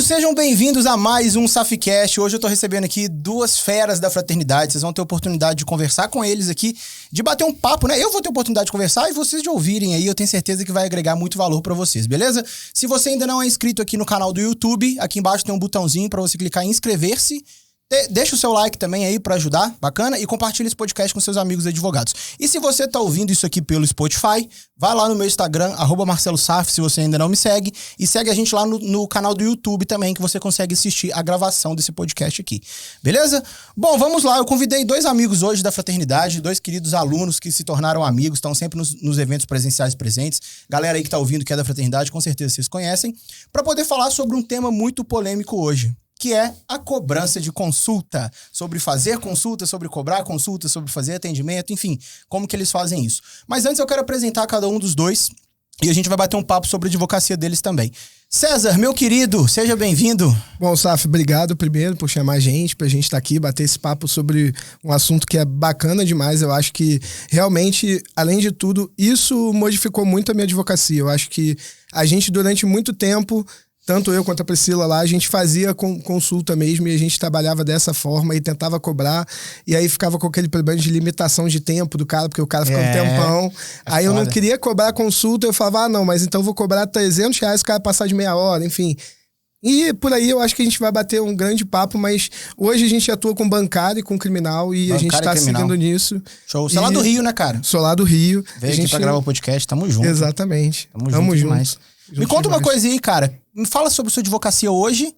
queridos, sejam bem-vindos a mais um SAFcast. Hoje eu tô recebendo aqui duas feras da fraternidade. Vocês vão ter oportunidade de conversar com eles aqui, de bater um papo, né? Eu vou ter oportunidade de conversar e vocês de ouvirem aí. Eu tenho certeza que vai agregar muito valor pra vocês, beleza? Se você ainda não é inscrito aqui no canal do YouTube, aqui embaixo tem um botãozinho pra você clicar em inscrever-se. Deixa o seu like também aí pra ajudar, bacana? E compartilha esse podcast com seus amigos advogados. E se você tá ouvindo isso aqui pelo Spotify, vai lá no meu Instagram, @MarceloSaf, se você ainda não me segue. E segue a gente lá no canal do YouTube também, que você consegue assistir a gravação desse podcast aqui. Beleza? Bom, vamos lá. Eu convidei dois amigos hoje da fraternidade, dois queridos alunos que se tornaram amigos, estão sempre nos eventos presenciais presentes. Galera aí que tá ouvindo que é da fraternidade, com certeza vocês conhecem. Pra poder falar sobre um tema muito polêmico hoje, que é a cobrança de consulta, sobre fazer consulta, sobre cobrar consulta, sobre fazer atendimento, enfim, como que eles fazem isso. Mas antes eu quero apresentar cada um dos dois e a gente vai bater um papo sobre a advocacia deles também. César, meu querido, seja bem-vindo. Bom, Saf, obrigado primeiro por chamar a gente, pra gente estar aqui, bater esse papo sobre um assunto que é bacana demais. Eu acho que realmente, além de tudo, isso modificou muito a minha advocacia. Eu acho que a gente, durante muito tempo, tanto eu quanto a Priscila lá, a gente fazia consulta mesmo e a gente trabalhava dessa forma e tentava cobrar. E aí ficava com aquele problema de limitação de tempo do cara, porque o cara fica um tempão. Aí eu não queria cobrar consulta, eu falava, não, mas então eu vou cobrar R$300, o cara passar de meia hora, enfim. E por aí eu acho que a gente vai bater um grande papo, mas hoje a gente atua com bancário e com criminal e a gente tá seguindo nisso. Show. Você é lá do Rio, né, cara? Sou lá do Rio. Veio aqui pra gravar o podcast, tamo junto. Exatamente. Tamo junto demais. Me conta uma coisa aí, cara. Me fala sobre sua advocacia hoje,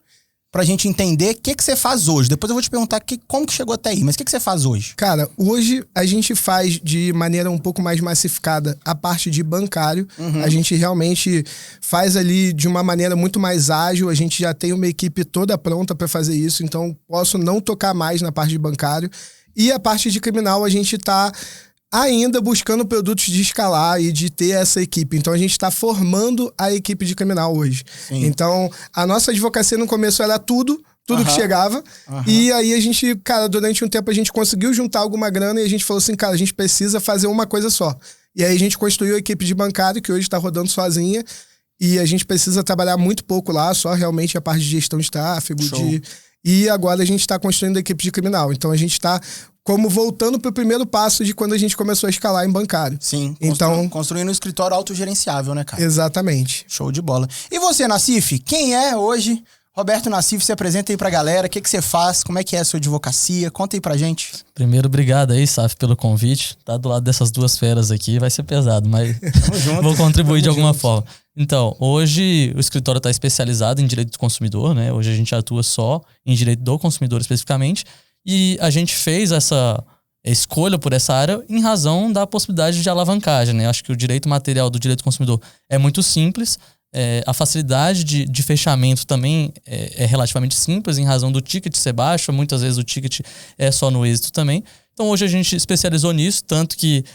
pra gente entender o que você faz hoje. Depois eu vou te perguntar como que chegou até aí, mas o que você faz hoje? Cara, hoje a gente faz de maneira um pouco mais massificada a parte de bancário. A gente realmente faz ali de uma maneira muito mais ágil. A gente já tem uma equipe toda pronta pra fazer isso, então posso não tocar mais na parte de bancário. E a parte de criminal a gente tá ainda buscando produtos de escalar e de ter essa equipe. Então, a gente está formando a equipe de criminal hoje. Sim. Então, a nossa advocacia no começo era tudo que chegava. E aí, a gente, cara, durante um tempo a gente conseguiu juntar alguma grana e a gente falou assim, cara, a gente precisa fazer uma coisa só. E aí, a gente construiu a equipe de bancário, que hoje está rodando sozinha. E a gente precisa trabalhar muito pouco lá, só realmente a parte de gestão de tráfego. E agora a gente está construindo a equipe de criminal. Então, a gente está como voltando pro primeiro passo de quando a gente começou a escalar em bancário. Sim, construindo um escritório autogerenciável, né, cara? Exatamente. Show de bola. E você, Nassif, quem é hoje Roberto Nassif? Se apresenta aí pra galera, o que você faz, como é que é a sua advocacia, conta aí pra gente. Primeiro, obrigado aí, Saf, pelo convite. Tá do lado dessas duas feras aqui, vai ser pesado, mas vou contribuir de alguma forma. Então, hoje o escritório está especializado em direito do consumidor, né? Hoje a gente atua só em direito do consumidor especificamente. E a gente fez essa escolha por essa área em razão da possibilidade de alavancagem, né? Acho que o direito material do direito do consumidor é muito simples. A facilidade de fechamento também é relativamente simples em razão do ticket ser baixo. Muitas vezes o ticket é só no êxito também. Então hoje a gente especializou nisso, tanto que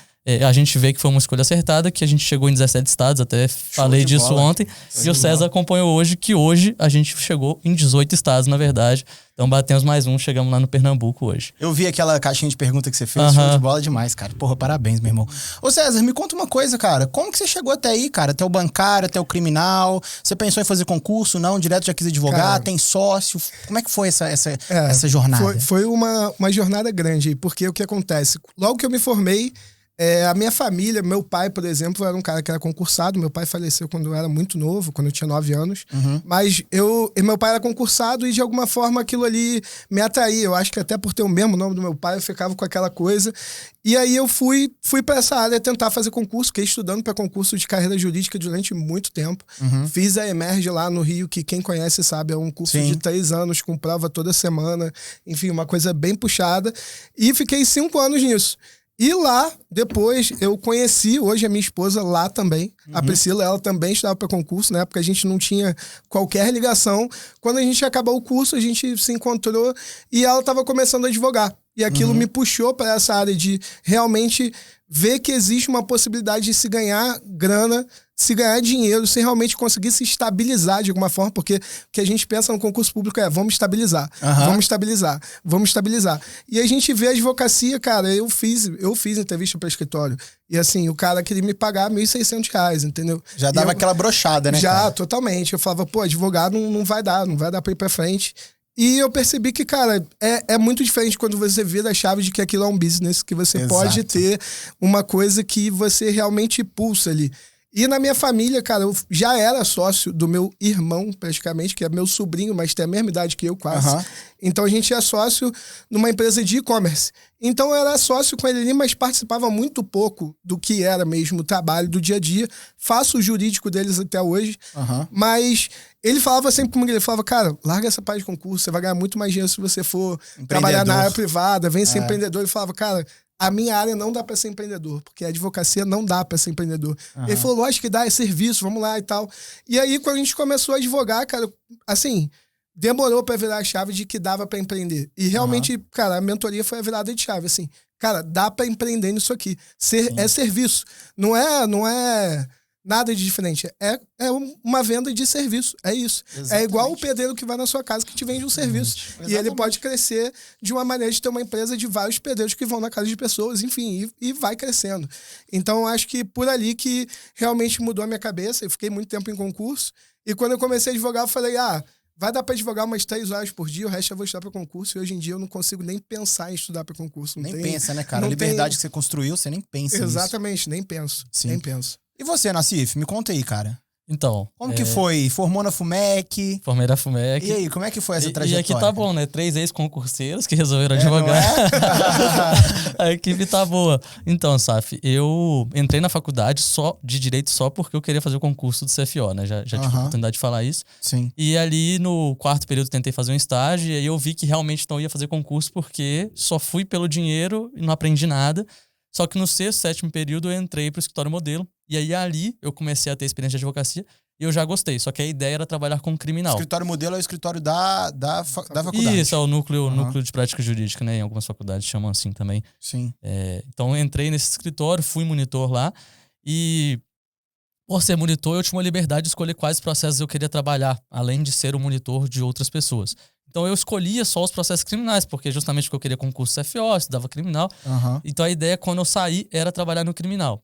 a gente vê que foi uma escolha acertada, que a gente chegou em 17 estados, até falei disso ontem. E o César acompanhou hoje, que hoje a gente chegou em 18 estados, na verdade. Então batemos mais um, chegamos lá no Pernambuco hoje. Eu vi aquela caixinha de pergunta que você fez, show de bola demais, cara. Porra, parabéns, meu irmão. Ô César, me conta uma coisa, cara. Como que você chegou até aí, cara? Até o bancário, até o criminal? Você pensou em fazer concurso? Não? Direto já quis advogar? Cara, tem sócio? Como é que foi essa jornada? Foi uma jornada grande, porque o que acontece? Logo que eu me formei, a minha família, meu pai, por exemplo, era um cara que era concursado. Meu pai faleceu quando eu era muito novo, quando eu tinha 9 anos. Mas meu pai era concursado e de alguma forma aquilo ali me atraía. Eu acho que até por ter o mesmo nome do meu pai, eu ficava com aquela coisa. E aí eu fui para essa área tentar fazer concurso. Fiquei estudando para concurso de carreira jurídica durante muito tempo. Fiz a Emerge lá no Rio, que quem conhece sabe, é um curso de 3 anos, com prova toda semana. Enfim, uma coisa bem puxada. E fiquei 5 anos nisso. E lá, depois, eu conheci hoje a minha esposa lá também. A Priscila, ela também estudava para concurso, na época a gente não tinha qualquer ligação. Quando a gente acabou o curso, a gente se encontrou e ela estava começando a advogar. E aquilo me puxou para essa área de realmente ver que existe uma possibilidade de se ganhar grana, se ganhar dinheiro, se realmente conseguir se estabilizar de alguma forma, porque o que a gente pensa no concurso público é vamos estabilizar, vamos estabilizar, vamos estabilizar. E a gente vê a advocacia, cara, eu fiz entrevista para escritório, e assim, o cara queria me pagar R$1.600, entendeu? Já dava aquela brochada, né, já, cara? totalmente. Eu falava, pô, advogado não vai dar para ir para frente. E eu percebi que, cara, é muito diferente quando você vira a chave de que aquilo é um business, que você pode ter uma coisa que você realmente pulsa ali. E na minha família, cara, eu já era sócio do meu irmão, praticamente, que é meu sobrinho, mas tem a mesma idade que eu, quase. Então a gente é sócio numa empresa de e-commerce. Então eu era sócio com ele ali, mas participava muito pouco do que era mesmo o trabalho do dia a dia. Faço o jurídico deles até hoje, mas ele falava sempre comigo, ele falava, cara, larga essa parte de concurso, você vai ganhar muito mais dinheiro se você for trabalhar na área privada, vem ser empreendedor. Ele falava, cara, a minha área não dá pra ser empreendedor, porque a advocacia não dá pra ser empreendedor. Ele falou, lógico que dá, é serviço, vamos lá e tal. E aí, quando a gente começou a advogar, cara, assim, demorou pra virar a chave de que dava pra empreender. E realmente, cara, a mentoria foi a virada de chave, assim. Cara, dá pra empreender nisso aqui. É serviço. Não é nada de diferente. É uma venda de serviço. É isso. Exatamente. É igual o pedreiro que vai na sua casa que te vende um serviço. Exatamente. E ele pode crescer de uma maneira de ter uma empresa de vários pedreiros que vão na casa de pessoas, enfim, e vai crescendo. Então, acho que por ali que realmente mudou a minha cabeça. Eu fiquei muito tempo em concurso. E quando eu comecei a advogar, eu falei, vai dar para advogar umas 3 horas por dia, o resto eu vou estudar para concurso. E hoje em dia eu não consigo nem pensar em estudar para concurso. Nem pensa, né, cara? A liberdade que você construiu, você nem pensa nisso. Exatamente, nem penso. Sim. Nem penso. E você, Nassif? Me conta aí, cara. Então. Como que foi? Formou na FUMEC? Formei na FUMEC. E aí, como é que foi essa trajetória? E aqui tá bom, né? 3 ex-concurseiros que resolveram advogar. A equipe tá boa. Então, Saf, eu entrei na faculdade de Direito só porque eu queria fazer o concurso do CFO, né? Já tive a oportunidade de falar isso. Sim. E ali no 4º período tentei fazer um estágio e aí eu vi que realmente não ia fazer concurso porque só fui pelo dinheiro e não aprendi nada. Só que no 6º, 7º período eu entrei pro escritório modelo. E aí ali eu comecei a ter experiência de advocacia e eu já gostei. Só que a ideia era trabalhar com criminal. O escritório modelo é o escritório da faculdade. Isso, é o núcleo de prática jurídica, né? Em algumas faculdades chamam assim também. Sim. Então eu entrei nesse escritório, fui monitor lá e por ser monitor eu tinha uma liberdade de escolher quais processos eu queria trabalhar, além de ser o monitor de outras pessoas. Então eu escolhia só os processos criminais, porque justamente porque eu queria concurso CFO, estudava criminal. Então a ideia quando eu saí era trabalhar no criminal.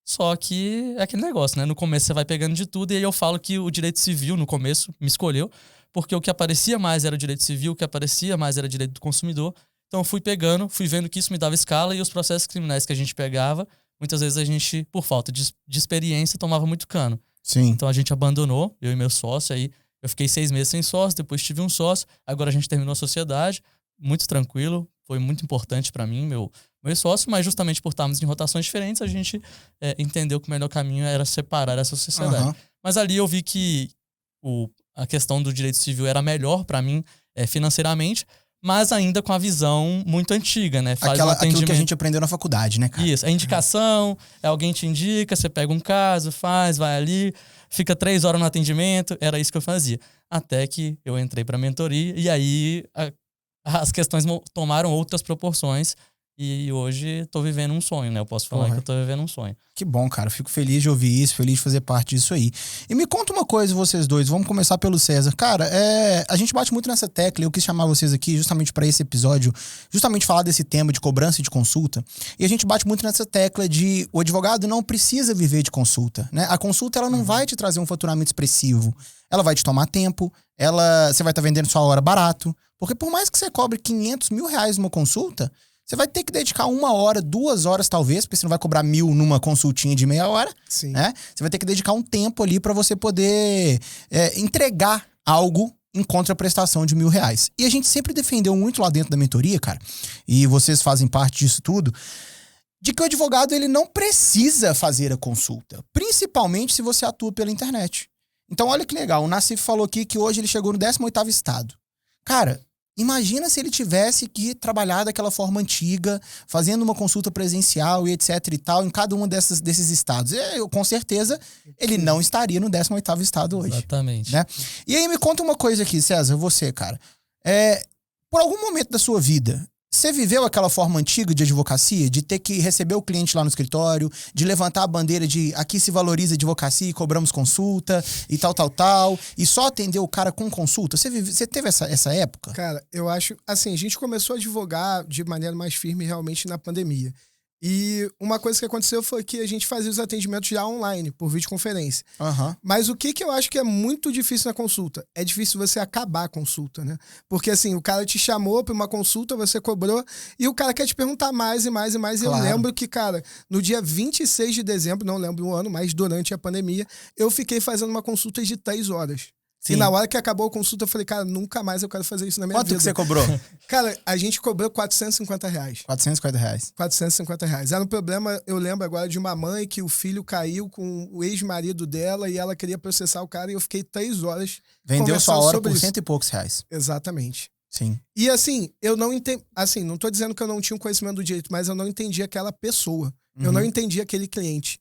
Só que é aquele negócio, né? No começo você vai pegando de tudo e aí eu falo que o direito civil no começo me escolheu, porque o que aparecia mais era o direito civil, o que aparecia mais era o direito do consumidor. Então eu fui pegando, fui vendo que isso me dava escala e os processos criminais que a gente pegava, muitas vezes a gente, por falta de experiência, tomava muito cano. Sim. Então a gente abandonou, eu e meu sócio, aí eu fiquei 6 meses sem sócio, depois tive um sócio, agora a gente terminou a sociedade, muito tranquilo, foi muito importante para mim, meu sócio, mas justamente por estarmos em rotações diferentes, a gente entendeu que o melhor caminho era separar essa sociedade. Mas ali eu vi que a questão do direito civil era melhor para mim financeiramente, mas ainda com a visão muito antiga, né? Aquilo que a gente aprendeu na faculdade, né, cara? Isso, a indicação, alguém te indica, você pega um caso, vai ali, fica 3 horas no atendimento, era isso que eu fazia. Até que eu entrei pra mentoria e aí as questões tomaram outras proporções e hoje tô vivendo um sonho, né? Eu posso falar que eu tô vivendo um sonho. Que bom, cara. Fico feliz de ouvir isso, feliz de fazer parte disso aí. E me conta uma coisa, vocês dois. Vamos começar pelo César. Cara, a gente bate muito nessa tecla. Eu quis chamar vocês aqui justamente para esse episódio, justamente falar desse tema de cobrança e de consulta. E a gente bate muito nessa tecla de o advogado não precisa viver de consulta, né? A consulta, ela não vai te trazer um faturamento expressivo. Ela vai te tomar tempo. Você vai estar vendendo sua hora barato. Porque por mais que você cobre R$500 mil numa consulta, você vai ter que dedicar 1 hora, 2 horas talvez, porque você não vai cobrar 1.000 numa consultinha de meia hora. Sim. Né? Você vai ter que dedicar um tempo ali para você poder entregar algo em contraprestação de R$1.000. E a gente sempre defendeu muito lá dentro da mentoria, cara, e vocês fazem parte disso tudo, de que o advogado ele não precisa fazer a consulta, principalmente se você atua pela internet. Então olha que legal, o Nassif falou aqui que hoje ele chegou no 18º estado. Cara, imagina se ele tivesse que trabalhar daquela forma antiga, fazendo uma consulta presencial e etc e tal, em cada um desses estados. Com certeza, ele não estaria no 18º estado hoje. Exatamente. Né? E aí me conta uma coisa aqui, César, você, cara. Por algum momento da sua vida, Você viveu aquela forma antiga de advocacia, de ter que receber o cliente lá no escritório, de levantar a bandeira de aqui se valoriza a advocacia e cobramos consulta e tal, e só atender o cara com consulta? Você teve essa época? Cara, eu acho, assim, a gente começou a advogar de maneira mais firme realmente na pandemia. E uma coisa que aconteceu foi que a gente fazia os atendimentos já online, por videoconferência. Mas o que eu acho que é muito difícil na consulta? É difícil você acabar a consulta, né? Porque assim, o cara te chamou para uma consulta, você cobrou, e o cara quer te perguntar mais e mais e mais. Claro. Eu lembro que, cara, no dia 26 de dezembro, não lembro o ano, mas durante a pandemia, eu fiquei fazendo uma consulta de 3 horas. Sim. E na hora que acabou a consulta, eu falei, cara, nunca mais eu quero fazer isso na minha vida. Quanto que você cobrou? Cara, a gente cobrou R$450. R$450. R$450. Era um problema, eu lembro agora, de uma mãe que o filho caiu com o ex-marido dela e ela queria processar o cara e eu fiquei 3 horas. Vendeu sua hora por R$100 e poucos. Exatamente. Sim. E assim, eu não entendi. Assim, não tô dizendo que eu não tinha um conhecimento do direito, mas eu não entendi aquela pessoa. Eu não entendi aquele cliente.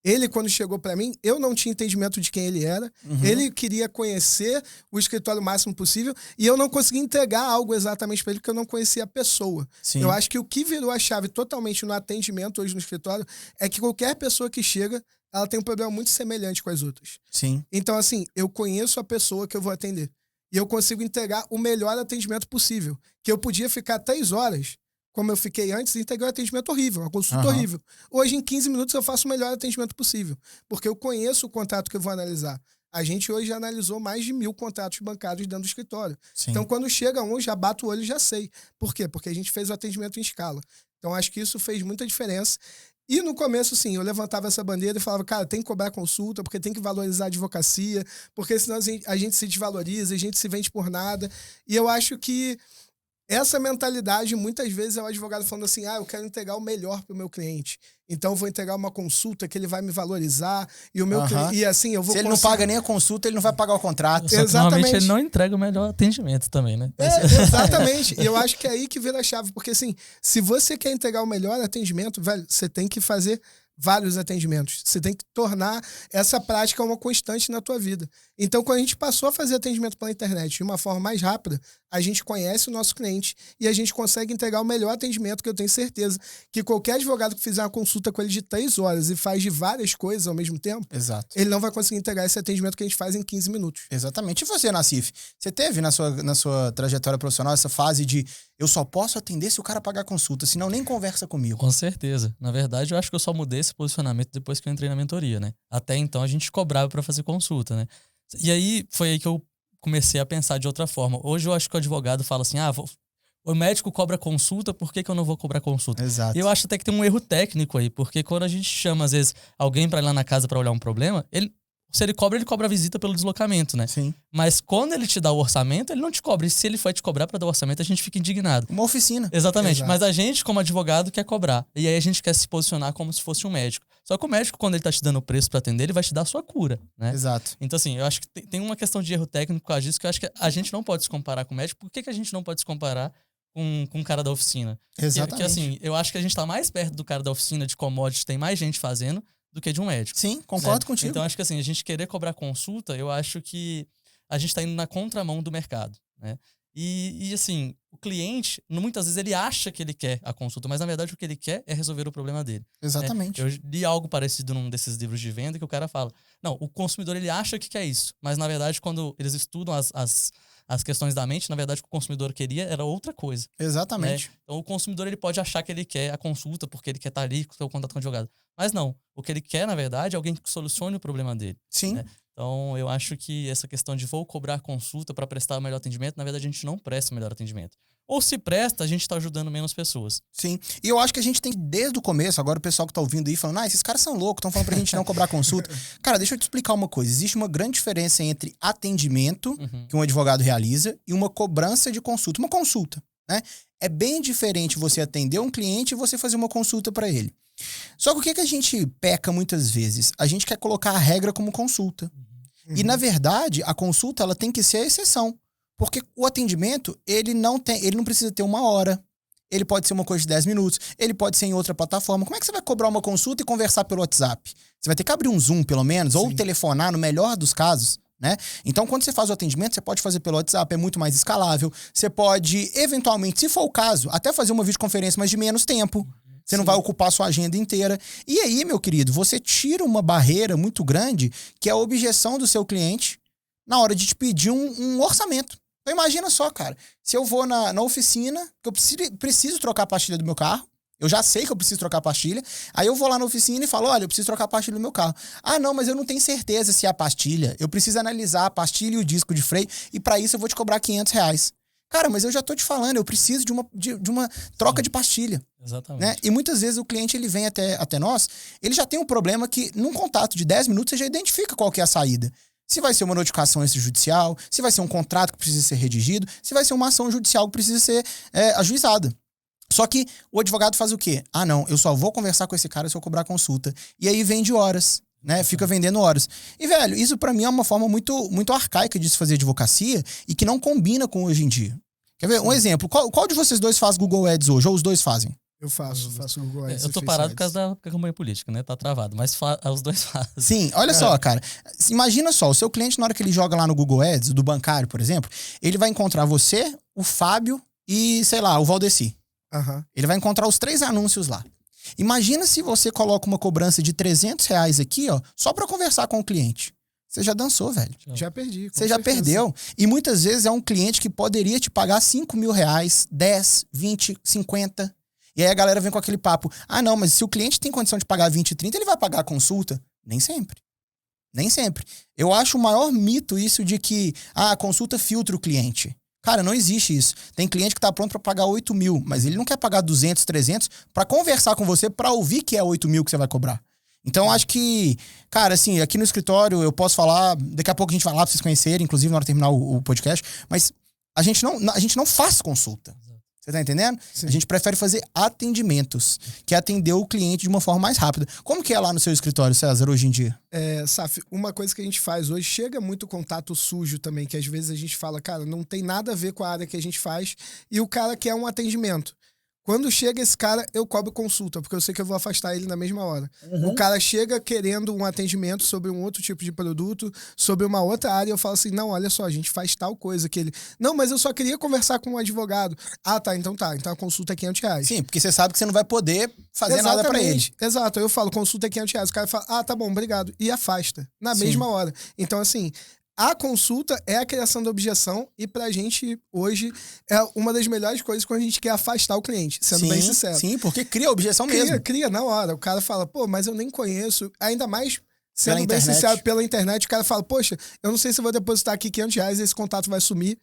Ele, quando chegou pra mim, eu não tinha entendimento de quem ele era. Ele queria conhecer o escritório o máximo possível e eu não conseguia entregar algo exatamente pra ele porque eu não conhecia a pessoa. Sim. Eu acho que o que virou a chave totalmente no atendimento hoje no escritório é que qualquer pessoa que chega, ela tem um problema muito semelhante com as outras. Sim. Então, assim, eu conheço a pessoa que eu vou atender e eu consigo entregar o melhor atendimento possível. Que eu podia ficar 3 horas... como eu fiquei antes, entreguei um atendimento horrível, uma consulta horrível. Hoje, em 15 minutos, eu faço o melhor atendimento possível, porque eu conheço o contrato que eu vou analisar. A gente hoje já analisou mais de 1000 contratos bancários dentro do escritório. Sim. Então, quando chega um, já bato o olho e já sei. Por quê? Porque a gente fez o atendimento em escala. Então, acho que isso fez muita diferença. E no começo, sim, eu levantava essa bandeira e falava, cara, tem que cobrar consulta, porque tem que valorizar a advocacia, porque senão a gente se desvaloriza, a gente se vende por nada. E eu acho que essa mentalidade, muitas vezes, é o advogado falando assim, eu quero entregar o melhor para o meu cliente. Então, eu vou entregar uma consulta que ele vai me valorizar e o meu cliente... E assim, eu vou... Se ele não paga nem a consulta, ele não vai pagar o contrato. Só que, normalmente, ele não entrega o melhor atendimento também, né? Exatamente. E eu acho que é aí que vira a chave. Porque, assim, se você quer entregar o melhor atendimento, velho, você tem que fazer vários atendimentos. Você tem que tornar essa prática uma constante na tua vida. Então, quando a gente passou a fazer atendimento pela internet de uma forma mais rápida, a gente conhece o nosso cliente e a gente consegue entregar o melhor atendimento, que eu tenho certeza que qualquer advogado que fizer uma consulta com ele de 3 horas e faz de várias coisas ao mesmo tempo, exato, ele não vai conseguir entregar esse atendimento que a gente faz em 15 minutos. Exatamente. E você, Nassif? Você teve na sua trajetória profissional essa fase de eu só posso atender se o cara pagar a consulta, senão nem conversa comigo? Com certeza. Na verdade, eu acho que eu só mudei esse posicionamento depois que eu entrei na mentoria, né? Até então, a gente cobrava para fazer consulta, né? E aí, foi aí que eu comecei a pensar de outra forma. Hoje, eu acho que o advogado fala assim, o médico cobra consulta, por que eu não vou cobrar consulta? Exato. E eu acho até que tem um erro técnico aí, porque quando a gente chama, às vezes, alguém para ir lá na casa para olhar um problema, se ele cobra a visita pelo deslocamento, né? Sim. Mas quando ele te dá o orçamento, ele não te cobra. E se ele for te cobrar para dar o orçamento, a gente fica indignado. Uma oficina. Exatamente. Exato. Mas a gente, como advogado, quer cobrar. E aí a gente quer se posicionar como se fosse um médico. Só que o médico, quando ele tá te dando o preço para atender, ele vai te dar a sua cura, né? Exato. Então, assim, eu acho que tem uma questão de erro técnico por causa disso, que eu acho que a gente não pode se comparar com o médico. Por que a gente não pode se comparar com o cara da oficina? Exatamente. Porque, assim, eu acho que a gente tá mais perto do cara da oficina de commodities, tem mais gente fazendo, do que de um médico. Sim, concordo contigo. Então, acho que assim, a gente querer cobrar consulta, eu acho que a gente tá indo na contramão do mercado, né? E assim, o cliente, muitas vezes ele acha que ele quer a consulta, mas na verdade o que ele quer é resolver o problema dele. Exatamente. Eu li algo parecido num desses livros de venda que o cara fala, não, o consumidor ele acha que quer isso, mas na verdade quando eles estudam as questões da mente, na verdade o que o consumidor queria era outra coisa. Exatamente. Né? Então o consumidor ele pode achar que ele quer a consulta porque ele quer estar ali com o contato com o advogado. Mas não, o que ele quer na verdade é alguém que solucione o problema dele. Sim. Né? Então eu acho que essa questão de vou cobrar consulta para prestar o melhor atendimento, na verdade a gente não presta o melhor atendimento. Ou se presta, a gente está ajudando menos pessoas. Sim. E eu acho que a gente tem, desde o começo, agora o pessoal que tá ouvindo aí falando, esses caras são loucos, estão falando pra gente não cobrar consulta. Cara, deixa eu te explicar uma coisa. Existe uma grande diferença entre atendimento, que um advogado realiza, e uma cobrança de consulta. Uma consulta, né? É bem diferente você atender um cliente e você fazer uma consulta para ele. Só que o que a gente peca muitas vezes? A gente quer colocar a regra como consulta. E, na verdade, a consulta ela tem que ser a exceção. Porque o atendimento, ele não precisa ter 1 hora. Ele pode ser uma coisa de 10 minutos. Ele pode ser em outra plataforma. Como é que você vai cobrar uma consulta e conversar pelo WhatsApp? Você vai ter que abrir um Zoom, pelo menos, ou telefonar, no melhor dos casos, né? Então, quando você faz o atendimento, você pode fazer pelo WhatsApp, é muito mais escalável. Você pode, eventualmente, se for o caso, até fazer uma videoconferência, mas de menos tempo. Você não vai ocupar a sua agenda inteira. E aí, meu querido, você tira uma barreira muito grande, que é a objeção do seu cliente na hora de te pedir um orçamento. Então, imagina só, cara. Se eu vou na oficina, que eu preciso trocar a pastilha do meu carro, eu já sei que eu preciso trocar a pastilha, aí eu vou lá na oficina e falo, olha, eu preciso trocar a pastilha do meu carro. Ah, não, mas eu não tenho certeza se é a pastilha. Eu preciso analisar a pastilha e o disco de freio, e para isso eu vou te cobrar R$500. Cara, mas eu já tô te falando, eu preciso de uma troca de pastilha. Exatamente. Né? E muitas vezes o cliente ele vem até nós, ele já tem um problema que num contato de 10 minutos você já identifica qual que é a saída. Se vai ser uma notificação extrajudicial, se vai ser um contrato que precisa ser redigido, se vai ser uma ação judicial que precisa ser ajuizada. Só que o advogado faz o quê? Ah, não, eu só vou conversar com esse cara se eu cobrar consulta. E aí vende horas, né? Fica vendendo horas. E, velho, isso pra mim é uma forma muito, muito arcaica de se fazer advocacia e que não combina com hoje em dia. Quer ver? Um exemplo. Qual de vocês dois faz Google Ads hoje? Ou os dois fazem? Eu faço Google Ads. Eu tô parado por causa da campanha política, né? Tá travado, mas os dois fazem. Sim, olha só, cara. Imagina só, o seu cliente, na hora que ele joga lá no Google Ads, do bancário, por exemplo, ele vai encontrar você, o Fábio e, sei lá, o Valdeci. Ele vai encontrar os 3 anúncios lá. Imagina se você coloca uma cobrança de R$300 aqui, ó, só pra conversar com o cliente. Você já dançou, velho. Já perdi. Você já perdeu. E muitas vezes é um cliente que poderia te pagar R$5.000, 10, 20, 50. E aí a galera vem com aquele papo. Ah, não, mas se o cliente tem condição de pagar 20, 30, ele vai pagar a consulta? Nem sempre. Nem sempre. Eu acho o maior mito isso de que a consulta filtra o cliente. Cara, não existe isso. Tem cliente que tá pronto pra pagar 8 mil, mas ele não quer pagar 200, 300 pra conversar com você, pra ouvir que é 8 mil que você vai cobrar. Então, acho que, cara, assim, aqui no escritório eu posso falar, daqui a pouco a gente vai lá pra vocês conhecerem, inclusive na hora de terminar o podcast, mas a gente não faz consulta. Você tá entendendo? Sim. A gente prefere fazer atendimentos, que é atender o cliente de uma forma mais rápida. Como que é lá no seu escritório, César, hoje em dia? Saf, uma coisa que a gente faz hoje, chega muito contato sujo também, que às vezes a gente fala, cara, não tem nada a ver com a área que a gente faz, e o cara quer um atendimento. Quando chega esse cara, eu cobro consulta, porque eu sei que eu vou afastar ele na mesma hora. O cara chega querendo um atendimento sobre um outro tipo de produto, sobre uma outra área, eu falo assim, não, olha só, a gente faz tal coisa que ele... Não, mas eu só queria conversar com um advogado. Ah, tá, então a consulta é R$500. Sim, porque você sabe que você não vai poder fazer nada pra ele. Exato, eu falo, consulta é R$500. O cara fala, ah, tá bom, obrigado. E afasta, na mesma hora. Então, assim... A consulta é a criação da objeção e pra gente, hoje, é uma das melhores coisas quando a gente quer afastar o cliente, sendo bem sincero. Sim, porque cria objeção mesmo. Cria na hora. O cara fala, pô, mas eu nem conheço. Ainda mais, sendo bem sincero, pela internet, o cara fala, poxa, eu não sei se eu vou depositar aqui R$500 e esse contato vai sumir.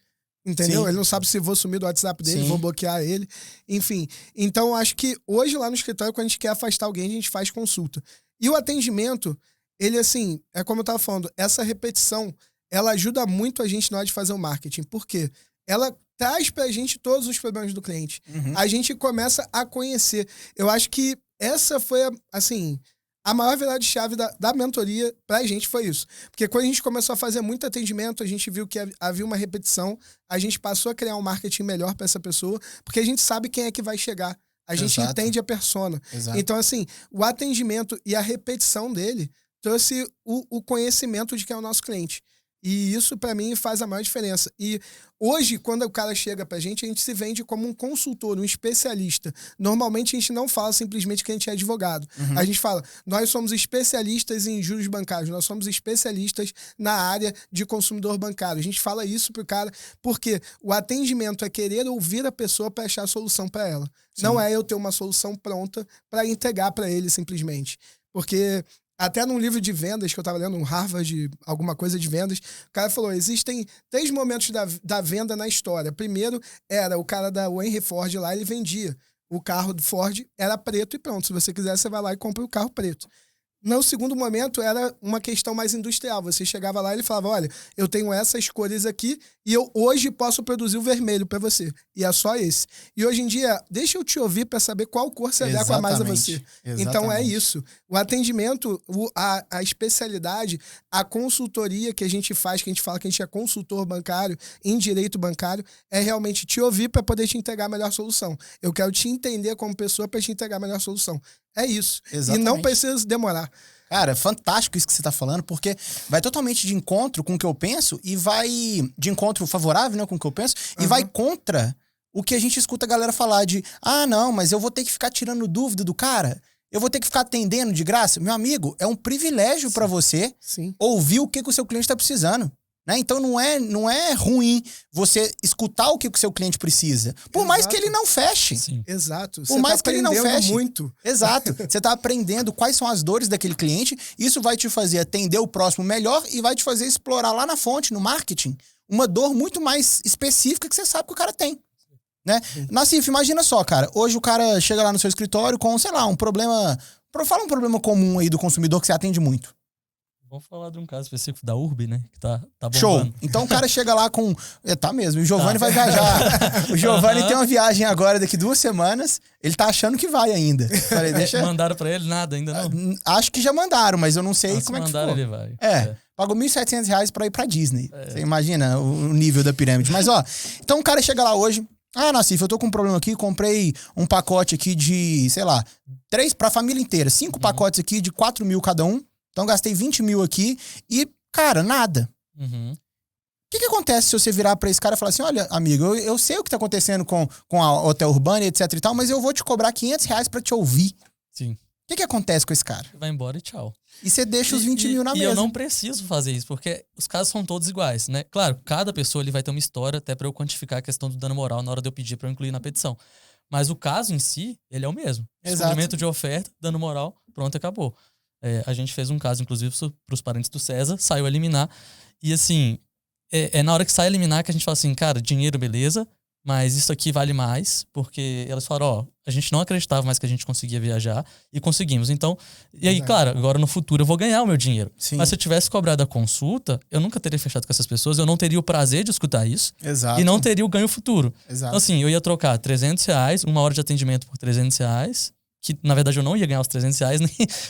Entendeu? Sim. Ele não sabe se vou sumir do WhatsApp dele, vou bloquear ele. Enfim. Então, acho que hoje lá no escritório, quando a gente quer afastar alguém, a gente faz consulta. E o atendimento, ele assim, é como eu tava falando, essa repetição, ela ajuda muito a gente na hora de fazer o marketing. Por quê? Ela traz pra gente todos os problemas do cliente. A gente começa a conhecer. Eu acho que essa foi, assim, a maior virada-chave da mentoria pra gente foi isso. Porque quando a gente começou a fazer muito atendimento, a gente viu que havia uma repetição, a gente passou a criar um marketing melhor pra essa pessoa, porque a gente sabe quem é que vai chegar. A gente entende a persona. Exato. Então, assim, o atendimento e a repetição dele trouxe o conhecimento de quem é o nosso cliente. E isso, pra mim, faz a maior diferença. E hoje, quando o cara chega pra gente, a gente se vende como um consultor, um especialista. Normalmente, a gente não fala simplesmente que a gente é advogado. A gente fala, nós somos especialistas em juros bancários, nós somos especialistas na área de consumidor bancário. A gente fala isso pro cara porque o atendimento é querer ouvir a pessoa pra achar a solução pra ela. Sim. Não é eu ter uma solução pronta pra entregar pra ele, simplesmente. Porque... Até num livro de vendas que eu tava lendo, um Harvard, alguma coisa de vendas, o cara falou, existem 3 momentos da venda na história. Primeiro era o cara da Henry Ford lá, ele vendia. O carro do Ford era preto e pronto. Se você quiser, você vai lá e compra o carro preto. No segundo momento, era uma questão mais industrial. Você chegava lá e ele falava, olha, eu tenho essas cores aqui e eu hoje posso produzir o vermelho para você. E é só esse. E hoje em dia, deixa eu te ouvir para saber qual cor se adequa mais a você. Exatamente. Então é isso. O atendimento, a especialidade, a consultoria que a gente faz, que a gente fala que a gente é consultor bancário, em direito bancário, é realmente te ouvir para poder te entregar a melhor solução. Eu quero te entender como pessoa para te entregar a melhor solução. É isso. Exatamente. E não precisa demorar. Cara, fantástico isso que você tá falando, porque vai totalmente de encontro com o que eu penso e vai... De encontro favorável, né, com o que eu penso, e vai contra o que a gente escuta a galera falar de... Ah, não, mas eu vou ter que ficar tirando dúvida do cara? Eu vou ter que ficar atendendo de graça? Meu amigo, é um privilégio pra você ouvir o que o seu cliente tá precisando. Né? Então não é ruim você escutar o que o seu cliente precisa. Por mais que ele não feche. Sim. Exato. Por mais que ele não feche. Muito. Exato. Você tá aprendendo quais são as dores daquele cliente. Isso vai te fazer atender o próximo melhor e vai te fazer explorar lá na fonte, no marketing, uma dor muito mais específica que você sabe que o cara tem. Né? Nassif, imagina só, cara. Hoje o cara chega lá no seu escritório com, sei lá, um problema... Fala um problema comum aí do consumidor que você atende muito. Vamos falar de um caso específico da Urb, né? Que tá bombando. Show. Então o cara chega lá com... tá mesmo, o Giovanni vai viajar. O Giovanni tem uma viagem agora daqui 2 semanas. Ele tá achando que vai ainda. Falei, deixa... Mandaram pra ele nada ainda não? Acho que já mandaram, mas eu não sei como é que ficou. Mandaram, ele vai. Pagou R$1.700 pra ir pra Disney. Você imagina o nível da pirâmide. Mas ó, então o cara chega lá hoje... Ah, Nassif, eu tô com um problema aqui, comprei um pacote aqui de, sei lá, 3 pra família inteira. 5 pacotes aqui de 4 mil cada um. Então gastei 20 mil aqui e, cara, nada. O que acontece se você virar pra esse cara e falar assim, olha, amigo, eu sei o que tá acontecendo com a Hotel Urbana, etc e tal, mas eu vou te cobrar R$500 pra te ouvir. Sim. O que acontece com esse cara? Vai embora e tchau. E você deixa os 20 mil na mesa. E eu não preciso fazer isso, porque os casos são todos iguais, né? Claro, cada pessoa ele vai ter uma história até pra eu quantificar a questão do dano moral na hora de eu pedir pra eu incluir na petição. Mas o caso em si, ele é o mesmo. Descobrimento de oferta, dano moral, pronto, acabou. A gente fez um caso, inclusive, pros parentes do César, saiu a liminar. E assim, é na hora que sai a liminar que a gente fala assim, cara, dinheiro, beleza, mas isso aqui vale mais, porque elas falaram, a gente não acreditava mais que a gente conseguia viajar e conseguimos. Então, e aí, claro, agora no futuro eu vou ganhar o meu dinheiro. Sim. Mas se eu tivesse cobrado a consulta, eu nunca teria fechado com essas pessoas, eu não teria o prazer de escutar isso. Exato. E não teria o ganho futuro. Exato. Então, assim, eu ia trocar R$300, 1 hora de atendimento por R$300, que na verdade eu não ia ganhar os R$300,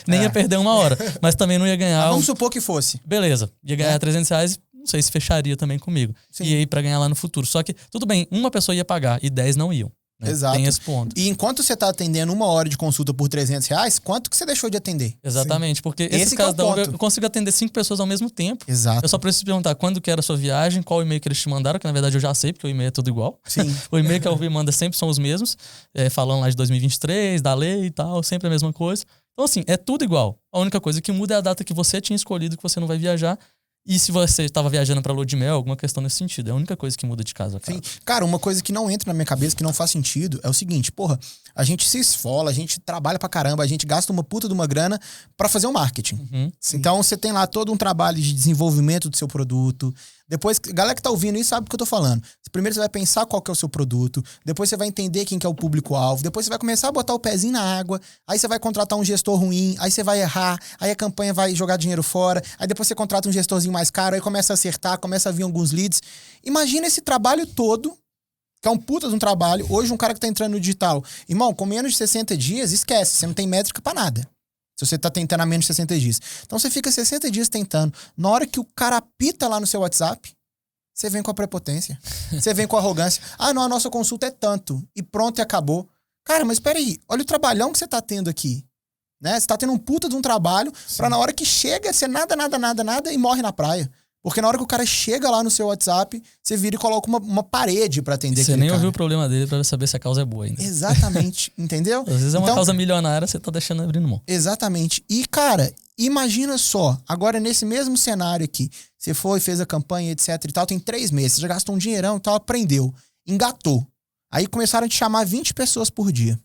nem ia perder 1 hora. Mas também não ia ganhar... Vamos supor que fosse. Beleza, ia ganhar R$300, não sei se fecharia também comigo. Sim. E aí pra ganhar lá no futuro. Só que, tudo bem, uma pessoa ia pagar e 10 não iam. Né? Exato. Tem esse ponto. E enquanto você tá atendendo 1 hora de consulta por R$300, quanto que você deixou de atender? Exatamente, Sim. porque esse caso da Uber, eu consigo atender 5 pessoas ao mesmo tempo. Exato. Eu só preciso perguntar quando que era a sua viagem, qual e-mail que eles te mandaram, que na verdade eu já sei, porque o e-mail é tudo igual. Sim. O e-mail que a Uber manda sempre são os mesmos, falando lá de 2023, da lei e tal, sempre a mesma coisa. Então assim, é tudo igual. A única coisa que muda é a data que você tinha escolhido que você não vai viajar. E se você estava viajando pra lua de mel, alguma questão nesse sentido. É a única coisa que muda de casa a casa. Sim. Cara, uma coisa que não entra na minha cabeça, que não faz sentido, é o seguinte, porra, a gente se esfola, a gente trabalha pra caramba, a gente gasta uma puta de uma grana pra fazer o marketing. Então você tem lá todo um trabalho de desenvolvimento do seu produto. Depois, galera que tá ouvindo isso sabe do que eu tô falando. Primeiro você vai pensar qual que é o seu produto, depois você vai entender quem que é o público-alvo, depois você vai começar a botar o pezinho na água, aí você vai contratar um gestor ruim, aí você vai errar, aí a campanha vai jogar dinheiro fora, aí depois você contrata um gestorzinho mais caro, aí começa a acertar, começa a vir alguns leads. Imagina esse trabalho todo, que é um puta de um trabalho. Hoje um cara que tá entrando no digital, irmão, com menos de 60 dias, esquece, você não tem métrica pra nada. Se você tá tentando há menos de 60 dias. Então você fica 60 dias tentando. Na hora que o cara apita lá no seu WhatsApp, você vem com a prepotência. Você vem com a arrogância. Ah, não, a nossa consulta é tanto. E pronto, e acabou. Cara, mas peraí. Olha o trabalhão que você tá tendo aqui. Né? Você tá tendo um puta de um trabalho pra na hora que chega, você nada e morre na praia. Porque na hora que o cara chega lá no seu WhatsApp, você vira e coloca uma parede pra atender você nem ouviu o problema dele pra saber se a causa é boa ainda. Exatamente, entendeu? Às vezes é uma causa milionária, você tá deixando abrindo mão. Exatamente. E, cara, imagina só, agora nesse mesmo cenário aqui, você foi, fez a campanha, etc e tal, tem 3 meses, você já gastou um dinheirão e tal, aprendeu, engatou. Aí começaram a te chamar 20 pessoas por dia.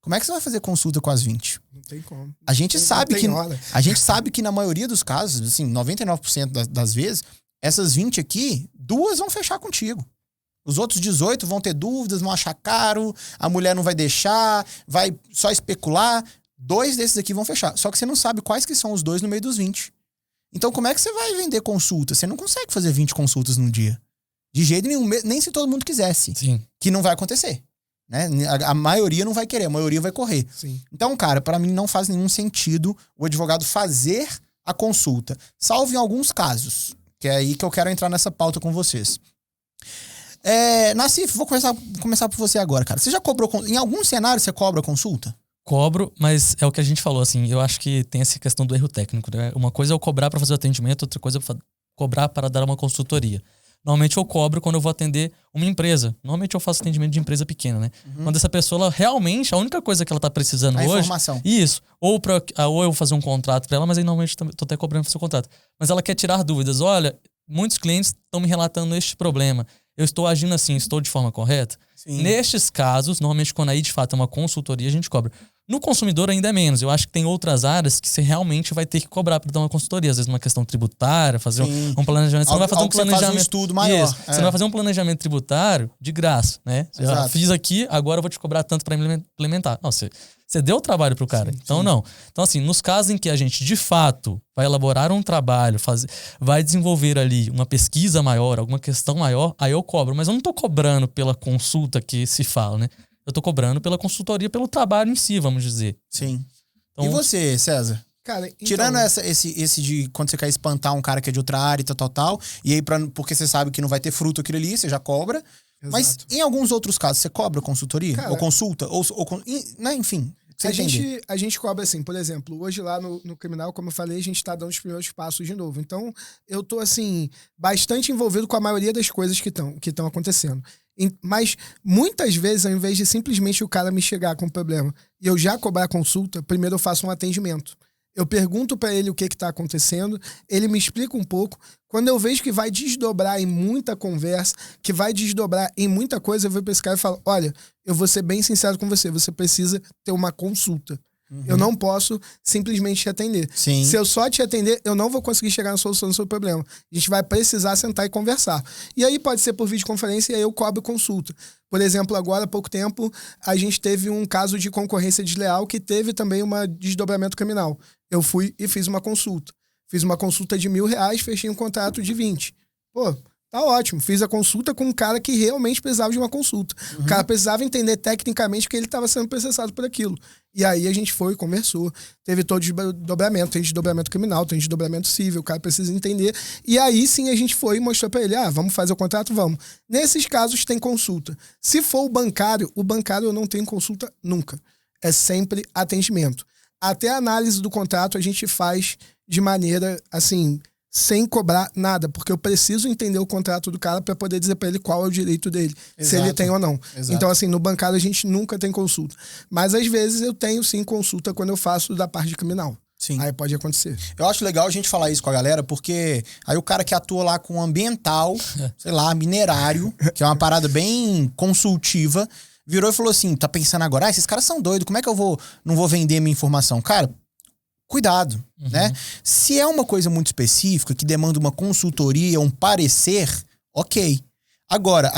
Como é que você vai fazer consulta com as 20? Não tem como. A gente sabe que na maioria dos casos, assim, 99% das vezes, essas 20 aqui, 2 vão fechar contigo. Os outros 18 vão ter dúvidas, vão achar caro, a mulher não vai deixar, vai só especular. 2 desses aqui vão fechar. Só que você não sabe quais que são os 2 no meio dos 20. Então como é que você vai vender consulta? Você não consegue fazer 20 consultas num dia. De jeito nenhum, nem se todo mundo quisesse. Sim. Que não vai acontecer. Né? A maioria não vai querer, a maioria vai correr. Sim. Então, cara, pra mim não faz nenhum sentido o advogado fazer a consulta, salvo em alguns casos, que é aí que eu quero entrar nessa pauta com vocês. Nassif, vou começar por você agora, cara. Você já cobrou, em algum cenário você cobra consulta? Cobro, mas é o que a gente falou, assim, eu acho que tem essa questão do erro técnico, né? Uma coisa é eu cobrar para fazer o atendimento, outra coisa é cobrar para dar uma consultoria. Normalmente eu cobro quando eu vou atender uma empresa. Normalmente eu faço atendimento de empresa pequena, né? Quando essa pessoa, ela, realmente, a única coisa que ela tá precisando hoje... informação. Isso. Ou eu vou fazer um contrato para ela, mas aí normalmente tô até cobrando para fazer o contrato. Mas ela quer tirar dúvidas. Olha, muitos clientes estão me relatando este problema. Eu estou agindo assim, estou de forma correta? Sim. Nestes casos, normalmente quando aí de fato é uma consultoria, a gente cobra. No consumidor ainda é menos. Eu acho que tem outras áreas que você realmente vai ter que cobrar para dar uma consultoria. Às vezes uma questão tributária, fazer um planejamento. Você não vai fazer um planejamento. Faz um estudo maior. Isso. Você não vai fazer um planejamento tributário de graça, né? Eu fiz aqui, agora eu vou te cobrar tanto para implementar. Não, você deu o trabalho pro cara. Então, não. Então, assim, nos casos em que a gente, de fato, vai elaborar um trabalho, vai desenvolver ali uma pesquisa maior, alguma questão maior, aí eu cobro. Mas eu não tô cobrando pela consulta que se fala, né? Eu tô cobrando pela consultoria, pelo trabalho em si, vamos dizer. Sim. Então, e você, César? Cara, então... Tirando esse de quando você quer espantar um cara que é de outra área e tal, e aí porque você sabe que não vai ter fruto aquilo ali, você já cobra. Exato. Mas em alguns outros casos, você cobra consultoria? Cara, ou consulta? Né, enfim, a gente cobra assim, por exemplo, hoje lá no criminal, como eu falei, a gente tá dando os primeiros passos de novo. Então, eu tô, assim, bastante envolvido com a maioria das coisas que estão acontecendo. Mas, muitas vezes, ao invés de simplesmente o cara me chegar com um problema e eu já cobrar a consulta, primeiro eu faço um atendimento. Eu pergunto para ele o que está acontecendo, ele me explica um pouco. Quando eu vejo que vai desdobrar em muita conversa, que vai desdobrar em muita coisa, eu vou para esse cara e falo, olha, eu vou ser bem sincero com você, você precisa ter uma consulta. Eu não posso simplesmente te atender. Sim. Se eu só te atender, eu não vou conseguir chegar na solução do seu problema. A gente vai precisar sentar e conversar. E aí pode ser por videoconferência e aí eu cobro consulta. Por exemplo, agora há pouco tempo, a gente teve um caso de concorrência desleal que teve também um desdobramento criminal. Eu fui e fiz uma consulta. Fiz uma consulta de R$1.000, fechei um contrato de 20. Pô, tá ótimo. Fiz a consulta com um cara que realmente precisava de uma consulta. O cara precisava entender tecnicamente que ele estava sendo processado por aquilo. E aí a gente foi, conversou. Teve todo desdobramento. Tem desdobramento criminal, tem desdobramento civil. O cara precisa entender. E aí sim a gente foi e mostrou para ele, vamos fazer o contrato? Vamos. Nesses casos tem consulta. Se for o bancário eu não tenho consulta nunca. É sempre atendimento. Até a análise do contrato a gente faz de maneira, assim, sem cobrar nada, porque eu preciso entender o contrato do cara para poder dizer para ele qual é o direito dele, se ele tem ou não. Exato. Então, assim, no bancário a gente nunca tem consulta. Mas, às vezes, eu tenho, sim, consulta quando eu faço da parte criminal. Sim. Aí pode acontecer. Eu acho legal a gente falar isso com a galera, porque aí o cara que atua lá com ambiental, sei lá, minerário, que é uma parada bem consultiva, virou e falou assim, tá pensando agora, esses caras são doidos, como é que eu não vou vender minha informação? Cara, cuidado, né? Se é uma coisa muito específica, que demanda uma consultoria, um parecer, ok. Agora,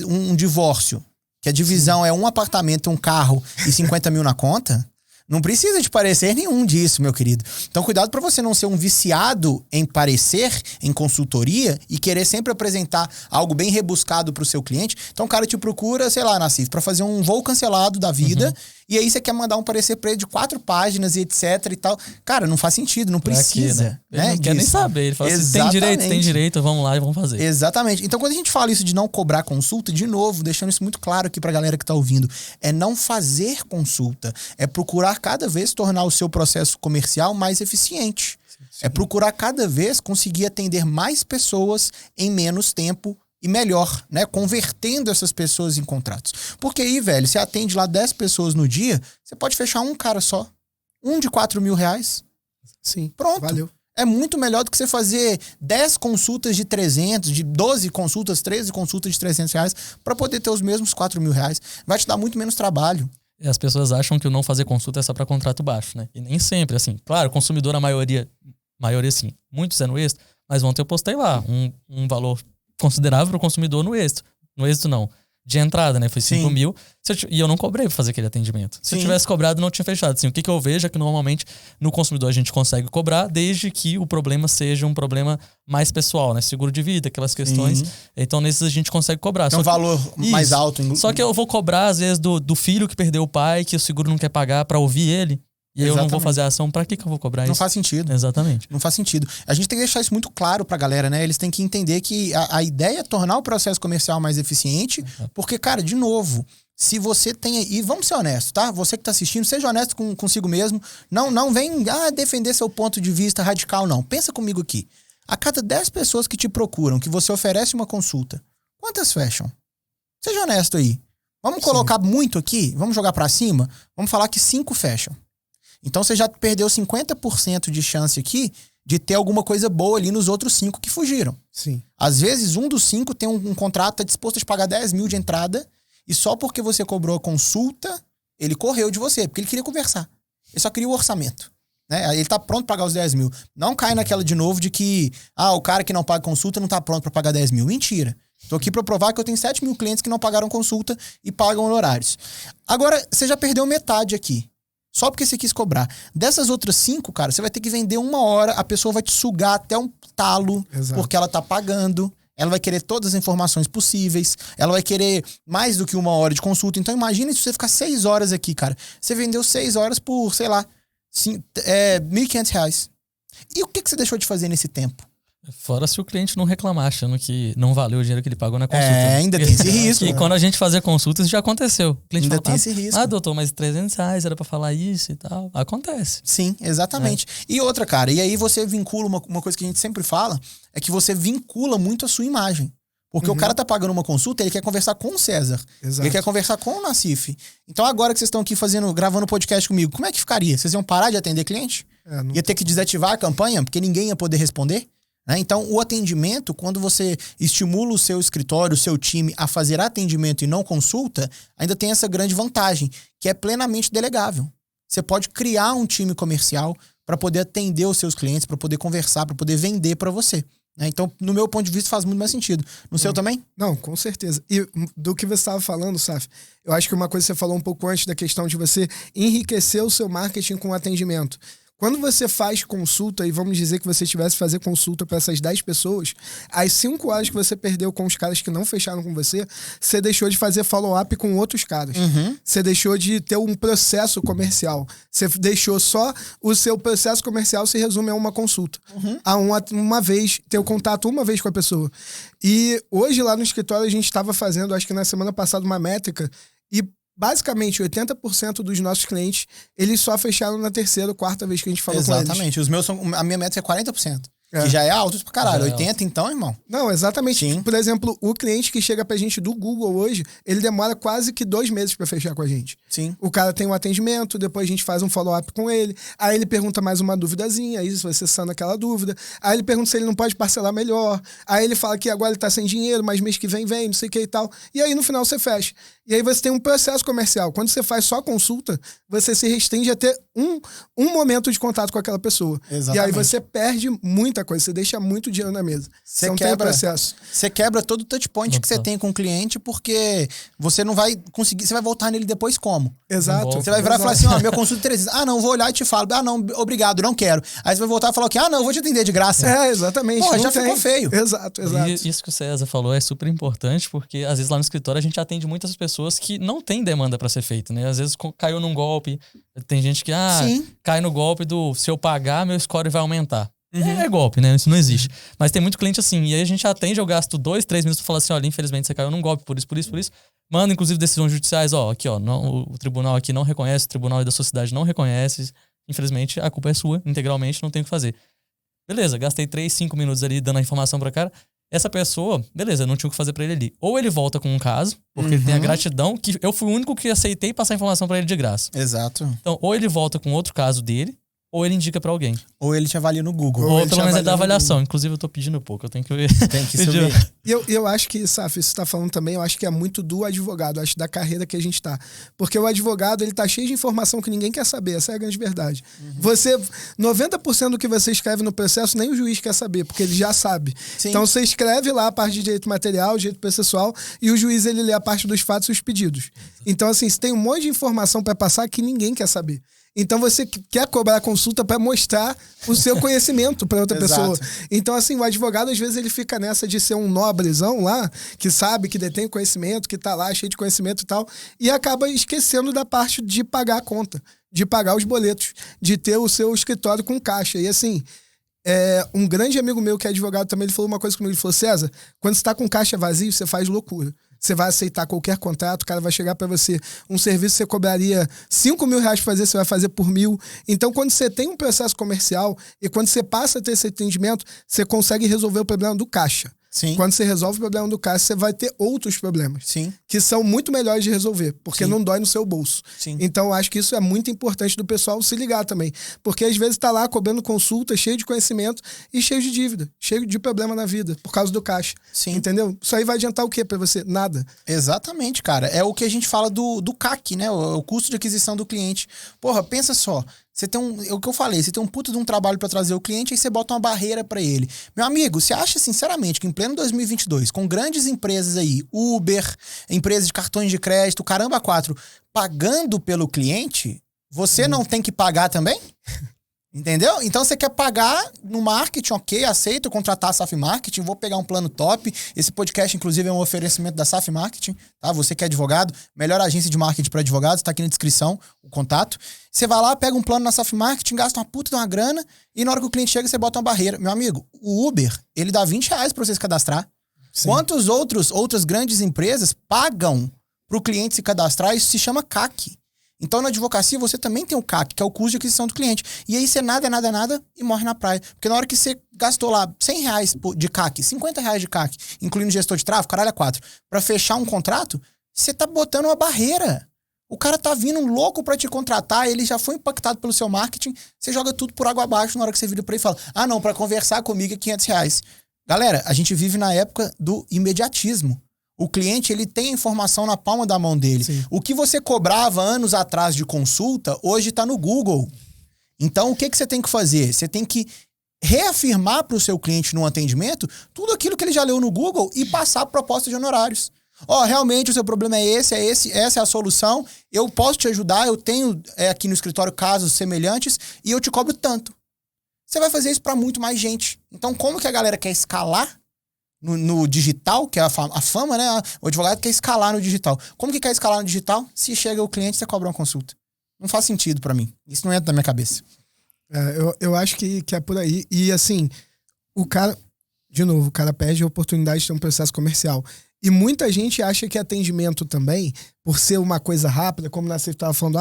um divórcio, que a divisão é um apartamento, um carro e 50 mil na conta, não precisa de parecer nenhum disso, meu querido. Então, cuidado para você não ser um viciado em parecer, em consultoria e querer sempre apresentar algo bem rebuscado pro seu cliente. Então, o cara te procura, sei lá, Nassif, para fazer um voo cancelado da vida e aí você quer mandar um parecer pra ele de 4 páginas e etc e tal. Cara, não faz sentido, não precisa. Aqui, né? Ele não quer nem saber. Ele fala assim, tem direito, vamos lá e vamos fazer. Exatamente. Então, quando a gente fala isso de não cobrar consulta, de novo, deixando isso muito claro aqui pra galera que tá ouvindo, é não fazer consulta. É procurar cada vez tornar o seu processo comercial mais eficiente. Sim. É procurar cada vez conseguir atender mais pessoas em menos tempo e melhor, né? Convertendo essas pessoas em contratos. Porque aí, velho, você atende lá 10 pessoas no dia, você pode fechar um cara só. Um de R$4.000. Sim. Pronto. Valeu. É muito melhor do que você fazer 10 consultas de 300, de 12 consultas, 13 consultas de R$300 para poder ter os mesmos R$4.000. Vai te dar muito menos trabalho. E as pessoas acham que o não fazer consulta é só para contrato baixo, né? E nem sempre, assim. Claro, o consumidor, a maioria sim, muitos é no êxito, mas ontem eu postei lá um valor considerável para o consumidor no êxito. No êxito, não. De entrada, né? Foi 5 mil. E eu não cobrei pra fazer aquele atendimento. Se eu tivesse cobrado, não tinha fechado. Assim, o que eu vejo é que normalmente no consumidor a gente consegue cobrar desde que o problema seja um problema mais pessoal, né? Seguro de vida, aquelas questões. Então, nesses a gente consegue cobrar. Tem um valor mais alto. Só que eu vou cobrar, às vezes, do filho que perdeu o pai, que o seguro não quer pagar pra ouvir ele. E aí eu não vou fazer a ação, pra que eu vou cobrar isso? Não faz sentido. Exatamente. Não faz sentido. A gente tem que deixar isso muito claro pra galera, né? Eles têm que entender que a ideia é tornar o processo comercial mais eficiente, porque, cara, de novo, se você tem... E vamos ser honestos, tá? Você que tá assistindo, seja honesto consigo mesmo. Não vem defender seu ponto de vista radical, não. Pensa comigo aqui. A cada 10 pessoas que te procuram, que você oferece uma consulta, quantas fecham? Seja honesto aí. Vamos colocar muito aqui? Vamos jogar pra cima? Vamos falar que 5 fecham. Então você já perdeu 50% de chance aqui de ter alguma coisa boa ali nos outros 5 que fugiram. Sim. Às vezes, um dos 5 tem um contrato, tá disposto a te pagar 10 mil de entrada, e só porque você cobrou a consulta, ele correu de você, porque ele queria conversar. Ele só queria o orçamento. Né? Ele tá pronto pra pagar os 10 mil. Não cai naquela de novo de que o cara que não paga consulta não tá pronto pra pagar 10 mil. Mentira. Tô aqui pra provar que eu tenho 7 mil clientes que não pagaram consulta e pagam honorários. Agora, você já perdeu metade aqui. Só porque você quis cobrar. Dessas outras 5, cara, você vai ter que vender 1 hora, a pessoa vai te sugar até um talo, Exato. porque ela tá pagando, ela vai querer todas as informações possíveis, ela vai querer mais do que 1 hora de consulta. Então imagine se você ficar 6 horas aqui, cara. Você vendeu 6 horas por, sei lá, R$1.500. E o que você deixou de fazer nesse tempo? Fora se o cliente não reclamar, achando que não valeu o dinheiro que ele pagou na consulta. Ainda tem esse risco. E quando a gente fazia consultas, já aconteceu. O cliente Ainda fala, tem esse risco. doutor, mas R$300 era pra falar isso e tal. Acontece. Sim, exatamente. E outra, cara, e aí você vincula uma coisa que a gente sempre fala, é que você vincula muito a sua imagem. Porque o cara tá pagando uma consulta, ele quer conversar com o César. Exato. Ele quer conversar com o Nassif. Então agora que vocês estão aqui gravando podcast comigo, como é que ficaria? Vocês iam parar de atender cliente? Não... Ia ter que desativar a campanha, porque ninguém ia poder responder? Né? Então, o atendimento, quando você estimula o seu escritório, o seu time a fazer atendimento e não consulta, ainda tem essa grande vantagem, que é plenamente delegável. Você pode criar um time comercial para poder atender os seus clientes, para poder conversar, para poder vender para você. Né? Então, no meu ponto de vista, faz muito mais sentido. No seu também? Não, com certeza. E do que você estava falando, Saf, eu acho que uma coisa que você falou um pouco antes da questão de você enriquecer o seu marketing com atendimento. Quando você faz consulta, e vamos dizer que você tivesse que fazer consulta para essas 10 pessoas, as 5 horas que você perdeu com os caras que não fecharam com você, você deixou de fazer follow-up com outros caras. Você deixou de ter um processo comercial. Você deixou só o seu processo comercial se resume a uma consulta. A uma vez, ter o contato uma vez com a pessoa. E hoje lá no escritório a gente estava fazendo, acho que na semana passada, uma métrica e basicamente, 80% dos nossos clientes, eles só fecharam na 3ª ou 4ª vez que a gente falou com eles. Exatamente. Os meus a minha meta é 40%. Que já é alto pra caralho. 80%, então, irmão. Não, exatamente. Sim. Por exemplo, o cliente que chega pra gente do Google hoje, ele demora quase que 2 meses pra fechar com a gente. Sim. O cara tem um atendimento, depois a gente faz um follow-up com ele, aí ele pergunta mais uma duvidazinha, aí você sana aquela dúvida, aí ele pergunta se ele não pode parcelar melhor, aí ele fala que agora ele tá sem dinheiro, mas mês que vem, não sei o que e tal. E aí no final você fecha. E aí você tem um processo comercial. Quando você faz só consulta, você se restringe a ter um momento de contato com aquela pessoa. Exatamente. E aí você perde muita coisa, você deixa muito dinheiro na mesa. Você não tem processo. Você quebra todo o touch point que você tem com o cliente, porque você não vai conseguir, você vai voltar nele depois como? Exato. Você vai virar e falar assim, minha consulta é 300. Não, vou olhar e te falo. Não, obrigado, não quero. Aí você vai voltar e falar que, não, eu vou te atender de graça. Exatamente. Pô, já ficou feio. Exato. E isso que o César falou é super importante, porque às vezes lá no escritório a gente atende muitas pessoas que não tem demanda pra ser feito, né? Às vezes caiu num golpe, tem gente que, cai no golpe do se eu pagar, meu score vai aumentar. É golpe, né? Isso não existe. Mas tem muito cliente assim, e aí a gente atende, eu gasto 2, 3 minutos pra falar assim, olha, infelizmente você caiu num golpe, por isso. Manda, inclusive, decisões judiciais, o tribunal aqui não reconhece, o tribunal da sociedade não reconhece, infelizmente a culpa é sua, integralmente, não tem o que fazer. Beleza, gastei 3, 5 minutos ali dando a informação pra cara. Essa pessoa, beleza, não tinha o que fazer pra ele ali. Ou ele volta com um caso, porque ele tem a gratidão, que eu fui o único que aceitei passar a informação pra ele de graça. Exato. Então, ou ele volta com outro caso dele, ou ele indica pra alguém. Ou ele te avalia no Google. Ou pelo menos ele dá avaliação. Inclusive, eu tô pedindo pouco, eu tenho que ver. Tem que subir. E eu acho que, Saf, isso você tá falando também, eu acho que é muito do advogado, acho da carreira que a gente tá. Porque o advogado, ele tá cheio de informação que ninguém quer saber, essa é a grande verdade. 90% do que você escreve no processo, nem o juiz quer saber, porque ele já sabe. Sim. Então você escreve lá a parte de direito material, direito processual, e o juiz, ele lê a parte dos fatos e os pedidos. Então, assim, você tem um monte de informação para passar que ninguém quer saber. Então você quer cobrar consulta para mostrar o seu conhecimento para outra pessoa. Então, assim, o advogado, às vezes, ele fica nessa de ser um nobrezão lá, que sabe, que detém conhecimento, que tá lá cheio de conhecimento e tal, e acaba esquecendo da parte de pagar a conta, de pagar os boletos, de ter o seu escritório com caixa. E assim, um grande amigo meu que é advogado também, ele falou uma coisa comigo, ele falou, César, quando você tá com caixa vazio, você faz loucura. você vai aceitar qualquer contrato, o cara vai chegar para você, um serviço que você cobraria R$5.000 pra fazer, você vai fazer por 1.000. Então, quando você tem um processo comercial e quando você passa a ter esse atendimento, você consegue resolver o problema do caixa. Sim. Quando você resolve o problema do caixa, você vai ter outros problemas. Sim. Que são muito melhores de resolver, porque Sim. não dói no seu bolso. Sim. Então, eu acho que isso é muito importante do pessoal se ligar também. Porque às vezes tá lá cobrando consulta, cheio de conhecimento e cheio de dívida, cheio de problema na vida, por causa do caixa. Sim. Entendeu? Isso aí vai adiantar o quê pra você? Nada. Exatamente, cara. É o que a gente fala do CAC, né? O custo de aquisição do cliente. Porra, pensa só. Você tem é o que eu falei, você tem um puto de um trabalho pra trazer o cliente, aí você bota uma barreira pra ele. Meu amigo, você acha sinceramente que em pleno 2022, com grandes empresas aí, Uber, empresas de cartões de crédito, caramba 4, pagando pelo cliente, você não tem que pagar também? Entendeu? Então você quer pagar no marketing, ok, aceito contratar a SAF Marketing, vou pegar um plano top. Esse podcast, inclusive, é um oferecimento da SAF Marketing, tá? Você que é advogado, melhor agência de marketing para advogados, tá aqui na descrição o contato. Você vai lá, pega um plano na SAF Marketing, gasta uma puta de uma grana e na hora que o cliente chega, você bota uma barreira. Meu amigo, o Uber, ele dá R$20 pra você se cadastrar. Sim. Quantas outras grandes empresas pagam pro cliente se cadastrar? Isso se chama CAC. Então, na advocacia, você também tem o CAC, que é o custo de aquisição do cliente. E aí, você nada e morre na praia. Porque na hora que você gastou lá R$100 de CAC, R$50 de CAC, incluindo gestor de tráfego, caralho, 4, pra fechar um contrato, você tá botando uma barreira. O cara tá vindo louco pra te contratar, ele já foi impactado pelo seu marketing, você joga tudo por água abaixo na hora que você vira pra ele e fala, ah, não, pra conversar comigo é R$500. Galera, a gente vive na época do imediatismo. O cliente, ele tem a informação na palma da mão dele. Sim. O que você cobrava anos atrás de consulta, hoje está no Google. Então, o que você tem que fazer? Você tem que reafirmar para o seu cliente no atendimento tudo aquilo que ele já leu no Google e passar proposta de honorários. Ó, realmente o seu problema é esse, essa é a solução, eu posso te ajudar, eu tenho aqui no escritório casos semelhantes e eu te cobro tanto. Você vai fazer isso para muito mais gente. Então, como que a galera quer escalar no digital, que é a fama, né? O advogado quer escalar no digital. Como que quer escalar no digital? Se chega o cliente, você cobra uma consulta. Não faz sentido pra mim. Isso não entra na minha cabeça. Eu acho que é por aí. E assim, o cara perde a oportunidade de ter um processo comercial. E muita gente acha que atendimento também, por ser uma coisa rápida, como na Nassif estava falando,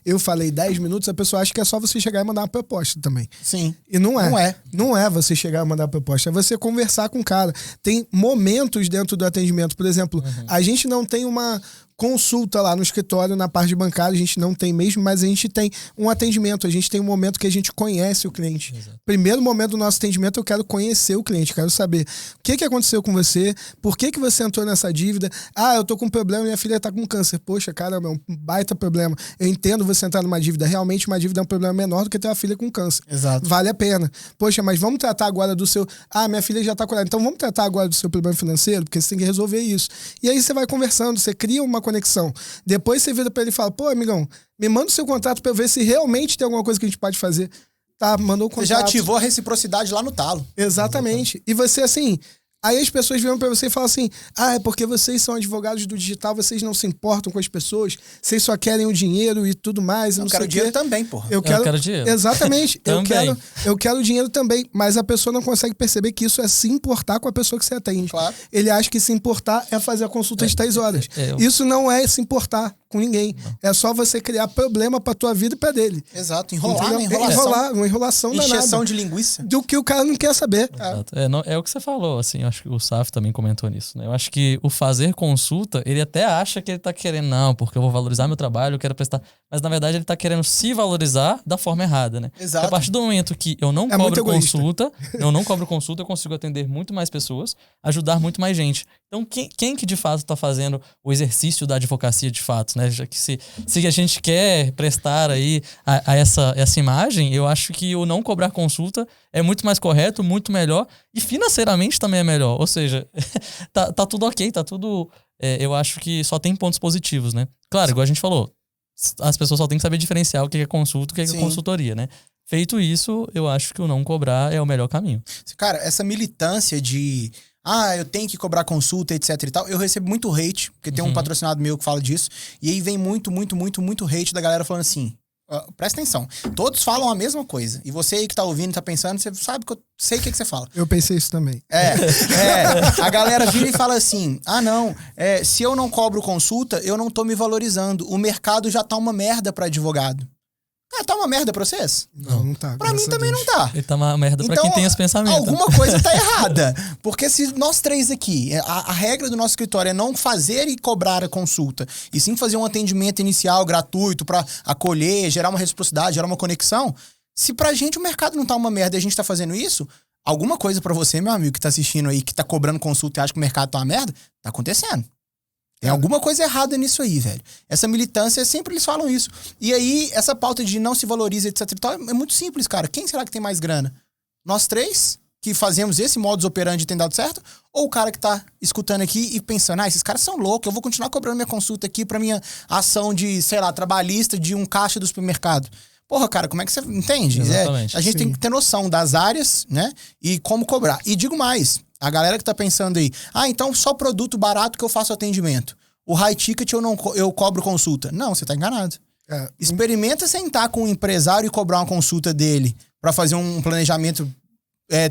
eu falei 10 minutos, a pessoa acha que é só você chegar e mandar uma proposta também. Sim. E não é. Não é você chegar e mandar uma proposta, é você conversar com o cara. Tem momentos dentro do atendimento. Por exemplo, a gente não tem uma consulta lá no escritório, na parte bancária, a gente não tem mesmo, mas a gente tem um atendimento, a gente tem um momento que a gente conhece o cliente. Exato. Primeiro momento do nosso atendimento, eu quero conhecer o cliente, quero saber o que aconteceu com você, por que você entrou nessa dívida, eu tô com um problema, minha filha tá com câncer, poxa, caramba, é um baita problema, eu entendo você entrar numa dívida, realmente uma dívida é um problema menor do que ter uma filha com câncer. Exato. Vale a pena. Poxa, mas vamos tratar agora do seu, minha filha já tá curada, então vamos tratar agora do seu problema financeiro, porque você tem que resolver isso. E aí você vai conversando, você cria uma conexão. Depois você vira pra ele e fala, pô, amigão, me manda o seu contrato pra eu ver se realmente tem alguma coisa que a gente pode fazer. Tá, mandou o contrato. Você já ativou a reciprocidade lá no talo. Exatamente. E você, assim, aí as pessoas viram pra você e falam assim, é porque vocês são advogados do digital, vocês não se importam com as pessoas, vocês só querem o dinheiro e tudo mais. Eu quero dinheiro também, porra. Eu quero dinheiro. Exatamente. eu quero dinheiro também, mas a pessoa não consegue perceber que isso é se importar com a pessoa que você atende. Claro. Ele acha que se importar é fazer a consulta de 3 horas. Isso não é se importar com ninguém. Não. É só você criar problema pra tua vida e pra dele. Exato. Enrolar, uma enrolação danada. Encheção de linguiça. Do que o cara não quer saber. Exato. É o que você falou, assim, eu acho que o Saf também comentou nisso, né? Eu acho que o fazer consulta, ele até acha que ele tá querendo, não, porque eu vou valorizar meu trabalho, eu quero prestar. Mas na verdade ele tá querendo se valorizar da forma errada, né? Exato. Porque a partir do momento que eu não cobro consulta, eu consigo atender muito mais pessoas, ajudar muito mais gente. Então, quem que de fato tá fazendo o exercício da advocacia de fato, né? Já que se a gente quer prestar aí a essa imagem, eu acho que o não cobrar consulta é muito mais correto, muito melhor e financeiramente também é melhor. Ou seja, tá tudo ok, tá tudo... eu acho que só tem pontos positivos, né? Claro, igual a gente falou, as pessoas só têm que saber diferenciar o que é consulta e o que é consultoria, né? Feito isso, eu acho que o não cobrar é o melhor caminho. Cara, essa militância de... eu tenho que cobrar consulta, etc e tal. Eu recebo muito hate, porque tem um patrocinado meu que fala disso. E aí vem muito hate da galera falando assim, Presta atenção. Todos falam a mesma coisa. E você aí que tá ouvindo, tá pensando, você sabe que eu sei o que você fala. Eu pensei isso também. A galera vira e fala assim, não, se eu não cobro consulta, eu não tô me valorizando. O mercado já tá uma merda pra advogado. Tá uma merda pra vocês? Não tá. Pra mim também não tá. Ele tá uma merda pra quem tem esse pensamento. Alguma coisa tá errada. Porque se nós três aqui, a regra do nosso escritório é não fazer e cobrar a consulta, e sim fazer um atendimento inicial gratuito pra acolher, gerar uma reciprocidade, gerar uma conexão, se pra gente o mercado não tá uma merda e a gente tá fazendo isso, alguma coisa pra você, meu amigo, que tá assistindo aí, que tá cobrando consulta e acha que o mercado tá uma merda, tá acontecendo. Tem alguma coisa errada nisso aí, velho. Essa militância, sempre eles falam isso. E aí, essa pauta de não se valoriza, etc e tal, é muito simples, cara. Quem será que tem mais grana? Nós três, que fazemos esse modus operandi e tem dado certo? Ou o cara que tá escutando aqui e pensando, esses caras são loucos, eu vou continuar cobrando minha consulta aqui pra minha ação de, sei lá, trabalhista de um caixa do supermercado. Porra, cara, como é que você entende? Exatamente. A gente tem que ter noção das áreas, né? E como cobrar. E digo mais, a galera que tá pensando aí, então só produto barato que eu faço atendimento. O high ticket eu cobro consulta. Não, você tá enganado. Experimenta sentar com um empresário e cobrar uma consulta dele pra fazer um planejamento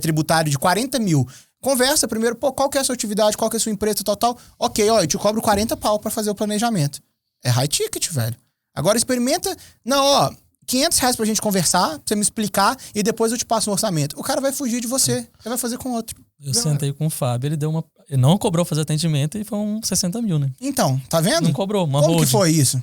tributário de 40 mil. Conversa primeiro, qual que é a sua atividade, qual que é a sua empresa, tal. Ok, eu te cobro 40 pau pra fazer o planejamento. É high ticket, velho. Agora experimenta, R$500 pra gente conversar, pra você me explicar, e depois eu te passo um orçamento. O cara vai fugir de você, você vai fazer com outro. Eu sentei com o Fábio, ele não cobrou fazer atendimento e foi uns 60 mil, né? Então, tá vendo? Não cobrou, uma Como hold. que foi isso?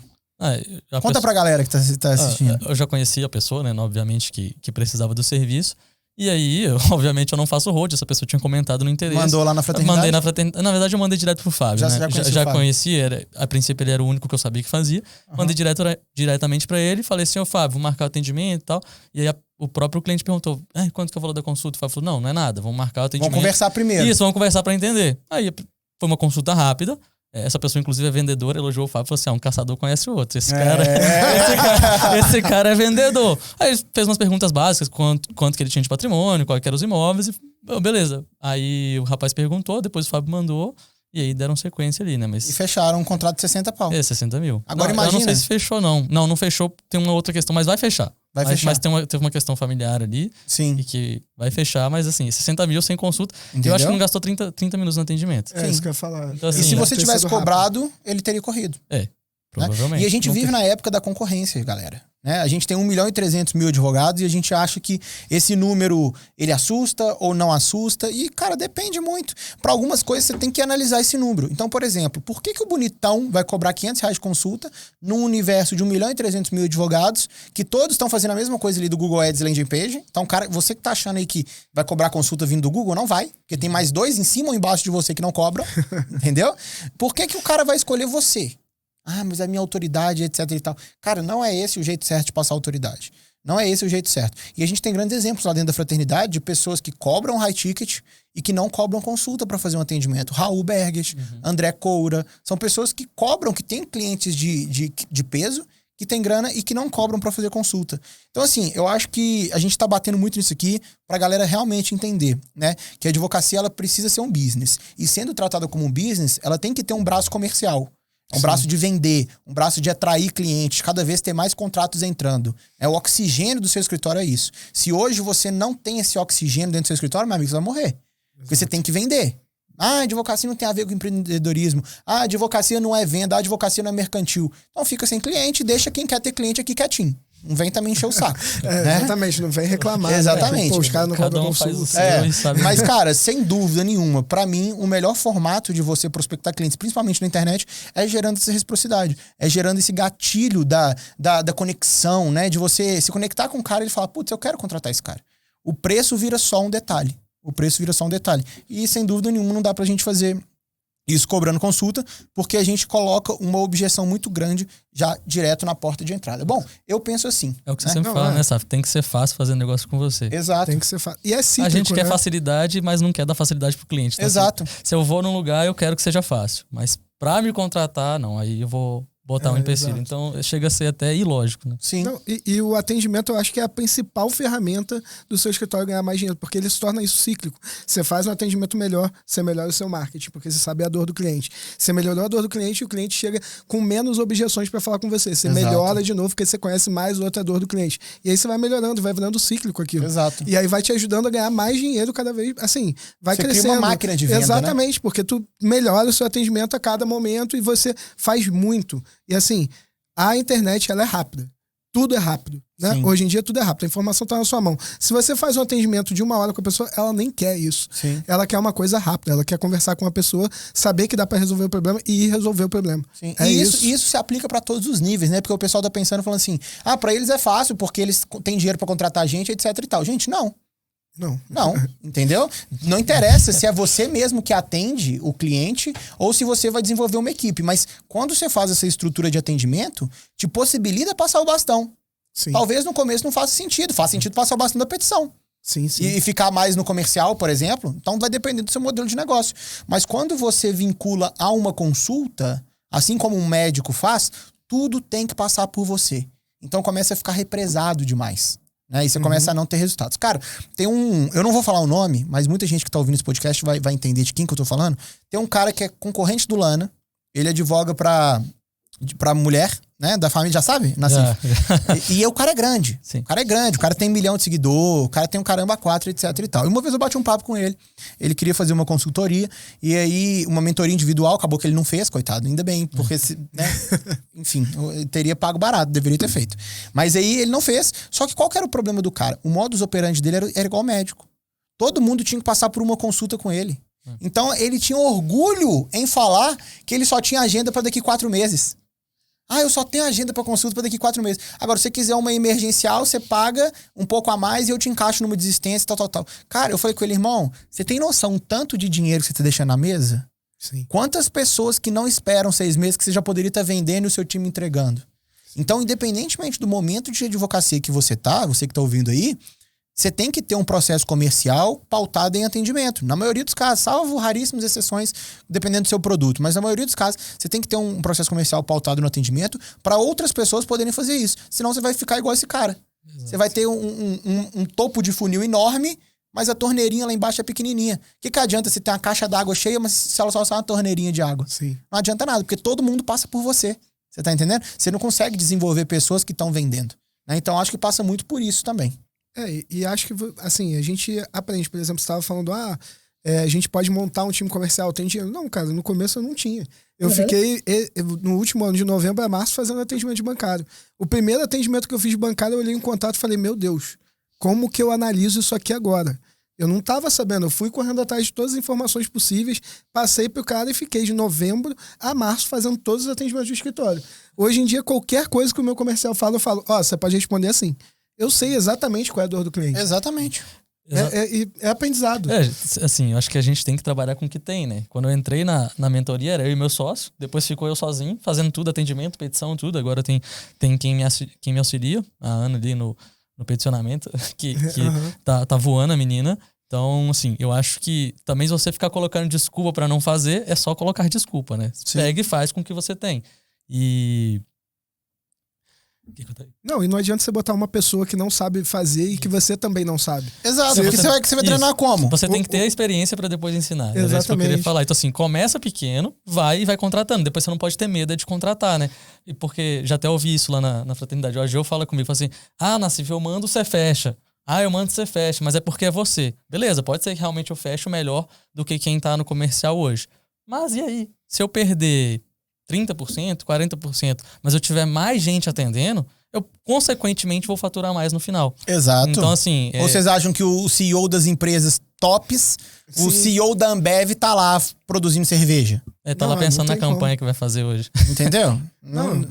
Conta pra galera que tá assistindo. Eu já conhecia a pessoa, né? Obviamente que precisava do serviço. E aí, obviamente, eu não faço hold. Essa pessoa tinha comentado no interesse. Mandou lá na fraternidade? Mandei na fraternidade. Na verdade, eu mandei direto pro Fábio. Já conheci, a princípio ele era o único que eu sabia que fazia. Mandei diretamente pra ele. Falei assim, Fábio, vou marcar o atendimento e tal. E aí o próprio cliente perguntou, quanto que eu falo da consulta? O Fábio falou, não é nada, vamos marcar o atendimento. Vamos conversar primeiro. Isso, vamos conversar pra entender. Aí foi uma consulta rápida. Essa pessoa, inclusive, é vendedora, elogiou o Fábio e falou assim: um caçador conhece o outro. Esse cara é vendedor. Aí ele fez umas perguntas básicas: quanto que ele tinha de patrimônio, quais eram os imóveis, e beleza. Aí o rapaz perguntou, depois o Fábio mandou, e aí deram sequência ali, né? E fecharam um contrato de 60 pau. 60 mil. Agora imagina. Eu não sei se fechou, não. Não fechou, tem uma outra questão, mas vai fechar. Mas teve uma questão familiar ali. Sim. E que vai fechar, mas assim, 60 mil sem consulta. Entendeu? Eu acho que não gastou 30 minutos no atendimento. É isso que eu ia falar. Então, assim, e se você tivesse cobrado, ele teria corrido. Provavelmente. Né? E a gente vive na época da concorrência, galera. Né? A gente tem 1.300.000 advogados e a gente acha que esse número, ele assusta ou não assusta. E, cara, depende muito. Para algumas coisas, você tem que analisar esse número. Então, por exemplo, por que o bonitão vai cobrar R$500 de consulta num universo de 1.300.000 advogados que todos estão fazendo a mesma coisa ali do Google Ads Landing Page? Então, cara, você que tá achando aí que vai cobrar consulta vindo do Google, não vai. Porque tem mais 2 em cima ou embaixo de você que não cobram. Entendeu? Por que o cara vai escolher você? Mas a minha autoridade, etc e tal. Cara, não é esse o jeito certo de passar autoridade. Não é esse o jeito certo. E a gente tem grandes exemplos lá dentro da fraternidade de pessoas que cobram high ticket e que não cobram consulta para fazer um atendimento. Raul Berges, André Coura. São pessoas que cobram, que têm clientes de peso, que tem grana e que não cobram para fazer consulta. Então, assim, eu acho que a gente tá batendo muito nisso aqui pra galera realmente entender, né? Que a advocacia, ela precisa ser um business. E sendo tratada como um business, ela tem que ter um braço comercial. Um braço de vender, um braço de atrair clientes, cada vez ter mais contratos entrando. O oxigênio do seu escritório é isso. Se hoje você não tem esse oxigênio dentro do seu escritório, meu amigo, você vai morrer. Porque você tem que vender. A advocacia não tem a ver com empreendedorismo. A advocacia não é venda, a advocacia não é mercantil. Então fica sem cliente, deixa quem quer ter cliente aqui quietinho. Não vem também encher o saco. Né? Exatamente, não vem reclamar. Exatamente. Né? Os caras não cobram consulta. Mas, cara, sem dúvida nenhuma, pra mim, o melhor formato de você prospectar clientes, principalmente na internet, é gerando essa reciprocidade. É gerando esse gatilho da conexão, né? De você se conectar com o cara e ele falar, putz, eu quero contratar esse cara. O preço vira só um detalhe. E, sem dúvida nenhuma, não dá pra gente fazer isso cobrando consulta, porque a gente coloca uma objeção muito grande já direto na porta de entrada. Bom, eu penso assim. É o que você sempre fala, né, Saf? Tem que ser fácil fazer negócio com você. Exato. Tem que ser fácil. E é cíclico, a gente quer facilidade, mas não quer dar facilidade pro cliente. Então, exato. Assim, se eu vou num lugar, eu quero que seja fácil. Mas pra me contratar, não. Aí eu vou botar um empecilho. Exato. Então, chega a ser até ilógico, né? Sim. Não, e o atendimento eu acho que é a principal ferramenta do seu escritório ganhar mais dinheiro, porque ele se torna isso cíclico. Você faz um atendimento melhor, você melhora o seu marketing, porque você sabe a dor do cliente. Você melhorou a dor do cliente e o cliente chega com menos objeções para falar com você. Você Exato. melhora de novo, porque você conhece mais outra dor do cliente. E aí você vai melhorando, vai virando cíclico aquilo. Exato. E aí vai te ajudando a ganhar mais dinheiro cada vez, assim, vai Você crescendo. cria uma máquina de venda, Exatamente, porque tu melhora o seu atendimento a cada momento e você faz muito. E assim, a internet, ela é rápida. Tudo é rápido, né? Sim. Hoje em dia tudo é rápido, a informação está na sua mão. Se você faz um atendimento de 1 hora com a pessoa, ela nem quer isso. Sim. Ela quer uma coisa rápida, ela quer conversar com a pessoa, saber que dá para resolver o problema e ir resolver o problema. Sim. É E isso. isso se aplica para todos os níveis, né? Porque o pessoal tá pensando, falando assim, para eles é fácil, porque eles têm dinheiro para contratar a gente, etc e tal. Gente, não. Não, entendeu? Não interessa se é você mesmo que atende o cliente ou se você vai desenvolver uma equipe. Mas quando você faz essa estrutura de atendimento, te possibilita passar o bastão. Sim. Talvez no começo não faça sentido. Faz sentido passar o bastão da petição. Sim, sim. E ficar mais no comercial, por exemplo. Então vai depender do seu modelo de negócio. Mas quando você vincula a uma consulta, assim como um médico faz, tudo tem que passar por você. Então começa a ficar represado demais. Né? E você começa a não ter resultados. Cara, tem um... Eu não vou falar o nome, mas muita gente que tá ouvindo esse podcast vai entender de quem que eu tô falando. Tem um cara que é concorrente do Lana. Ele advoga pra mulher, né? Da família, já sabe? Já. E o cara é grande. Sim. O cara é grande. O cara tem 1 milhão de seguidores. O cara tem um caramba 4, etc e tal. E uma vez eu bati um papo com ele. Ele queria fazer uma consultoria. E aí, uma mentoria individual. Acabou que ele não fez, coitado. Ainda bem. Porque, né? Enfim, eu teria pago barato. Deveria ter feito. Mas aí, ele não fez. Só que qual que era o problema do cara? O modus operandi dele era igual médico. Todo mundo tinha que passar por uma consulta com ele. Então, ele tinha orgulho em falar que ele só tinha agenda para daqui 4 meses. Eu só tenho agenda para consulta para daqui 4 meses. Agora, se você quiser uma emergencial, você paga um pouco a mais e eu te encaixo numa desistência, tal. Cara, eu falei com ele, irmão, você tem noção o tanto de dinheiro que você tá deixando na mesa? Sim. Quantas pessoas que não esperam 6 meses que você já poderia estar vendendo e o seu time entregando? Então, independentemente do momento de advocacia que você que tá ouvindo aí, você tem que ter um processo comercial pautado em atendimento. Na maioria dos casos, salvo raríssimas exceções, dependendo do seu produto. Mas na maioria dos casos, você tem que ter um processo comercial pautado no atendimento para outras pessoas poderem fazer isso. Senão você vai ficar igual esse cara. Exato. Você vai ter um topo de funil enorme, mas a torneirinha lá embaixo é pequenininha. O que adianta você ter uma caixa d'água cheia, mas se ela só uma torneirinha de água? Sim. Não adianta nada, porque todo mundo passa por você. Você tá entendendo? Você não consegue desenvolver pessoas que estão vendendo. Né? Então, acho que passa muito por isso também. E acho que, assim, a gente aprende, por exemplo, você estava falando, a gente pode montar um time comercial, tem dinheiro. Não, cara, no começo eu não tinha. Eu fiquei, no último ano, de novembro a março, fazendo atendimento de bancário. O primeiro atendimento que eu fiz de bancário, eu olhei em contato e falei, meu Deus, como que eu analiso isso aqui agora? Eu não estava sabendo, eu fui correndo atrás de todas as informações possíveis, passei pro cara e fiquei de novembro a março fazendo todos os atendimentos do escritório. Hoje em dia, qualquer coisa que o meu comercial fala, eu falo, você pode responder assim. Eu sei exatamente qual é a dor do cliente. Exatamente. É aprendizado. Assim, eu acho que a gente tem que trabalhar com o que tem, né? Quando eu entrei na mentoria, era eu e meu sócio. Depois ficou eu sozinho, fazendo tudo, atendimento, petição, tudo. Agora tem quem me auxilia, a Ana ali no peticionamento, que tá voando a menina. Então, assim, eu acho que também se você ficar colocando desculpa pra não fazer, é só colocar desculpa, né? Sim. Pega e faz com o que você tem. Não, e não adianta você botar uma pessoa que não sabe fazer e que você também não sabe. Exato, porque você vai treinar como? Você tem que ter a experiência para depois ensinar. Exatamente. É isso que eu queria falar. Então, assim, começa pequeno, vai contratando. Depois você não pode ter medo de contratar, né? E porque já até ouvi isso lá na fraternidade. O Ageu fala comigo, fala assim, Nassif, eu mando, você fecha. Eu mando, você fecha, mas é porque é você. Beleza, pode ser que realmente eu fecho melhor do que quem tá no comercial hoje. Mas e aí? Se eu perder 30%, 40%, mas eu tiver mais gente atendendo, eu consequentemente vou faturar mais no final. Exato. Então, assim... Ou vocês acham que o CEO das empresas tops, o CEO da Ambev tá lá produzindo cerveja? Tá lá pensando na campanha que vai fazer hoje. Entendeu? Não.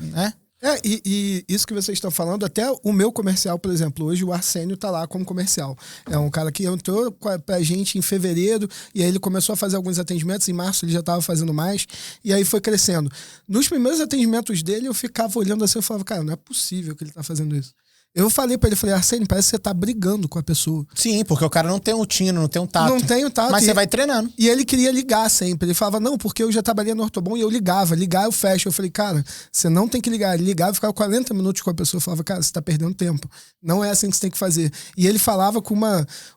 E isso que vocês estão falando, até o meu comercial, por exemplo, hoje o Arsênio tá lá como comercial. É um cara que entrou pra gente em fevereiro, e aí ele começou a fazer alguns atendimentos, em março ele já tava fazendo mais, e aí foi crescendo. Nos primeiros atendimentos dele, eu ficava olhando assim, eu falava, cara, não é possível que ele tá fazendo isso. Eu falei pra ele, falei, Arsênio, parece que você tá brigando com a pessoa. Sim, porque o cara não tem um tino, não tem um tato. Não tem o tato. Mas você vai treinando. E ele queria ligar sempre. Ele falava, não, porque eu já trabalhei no Ortobon e eu ligava. Ligar eu fecho. Eu falei, cara, você não tem que ligar. Ele ligava e ficava 40 minutos com a pessoa. Eu falava, cara, você tá perdendo tempo. Não é assim que você tem que fazer. E ele falava com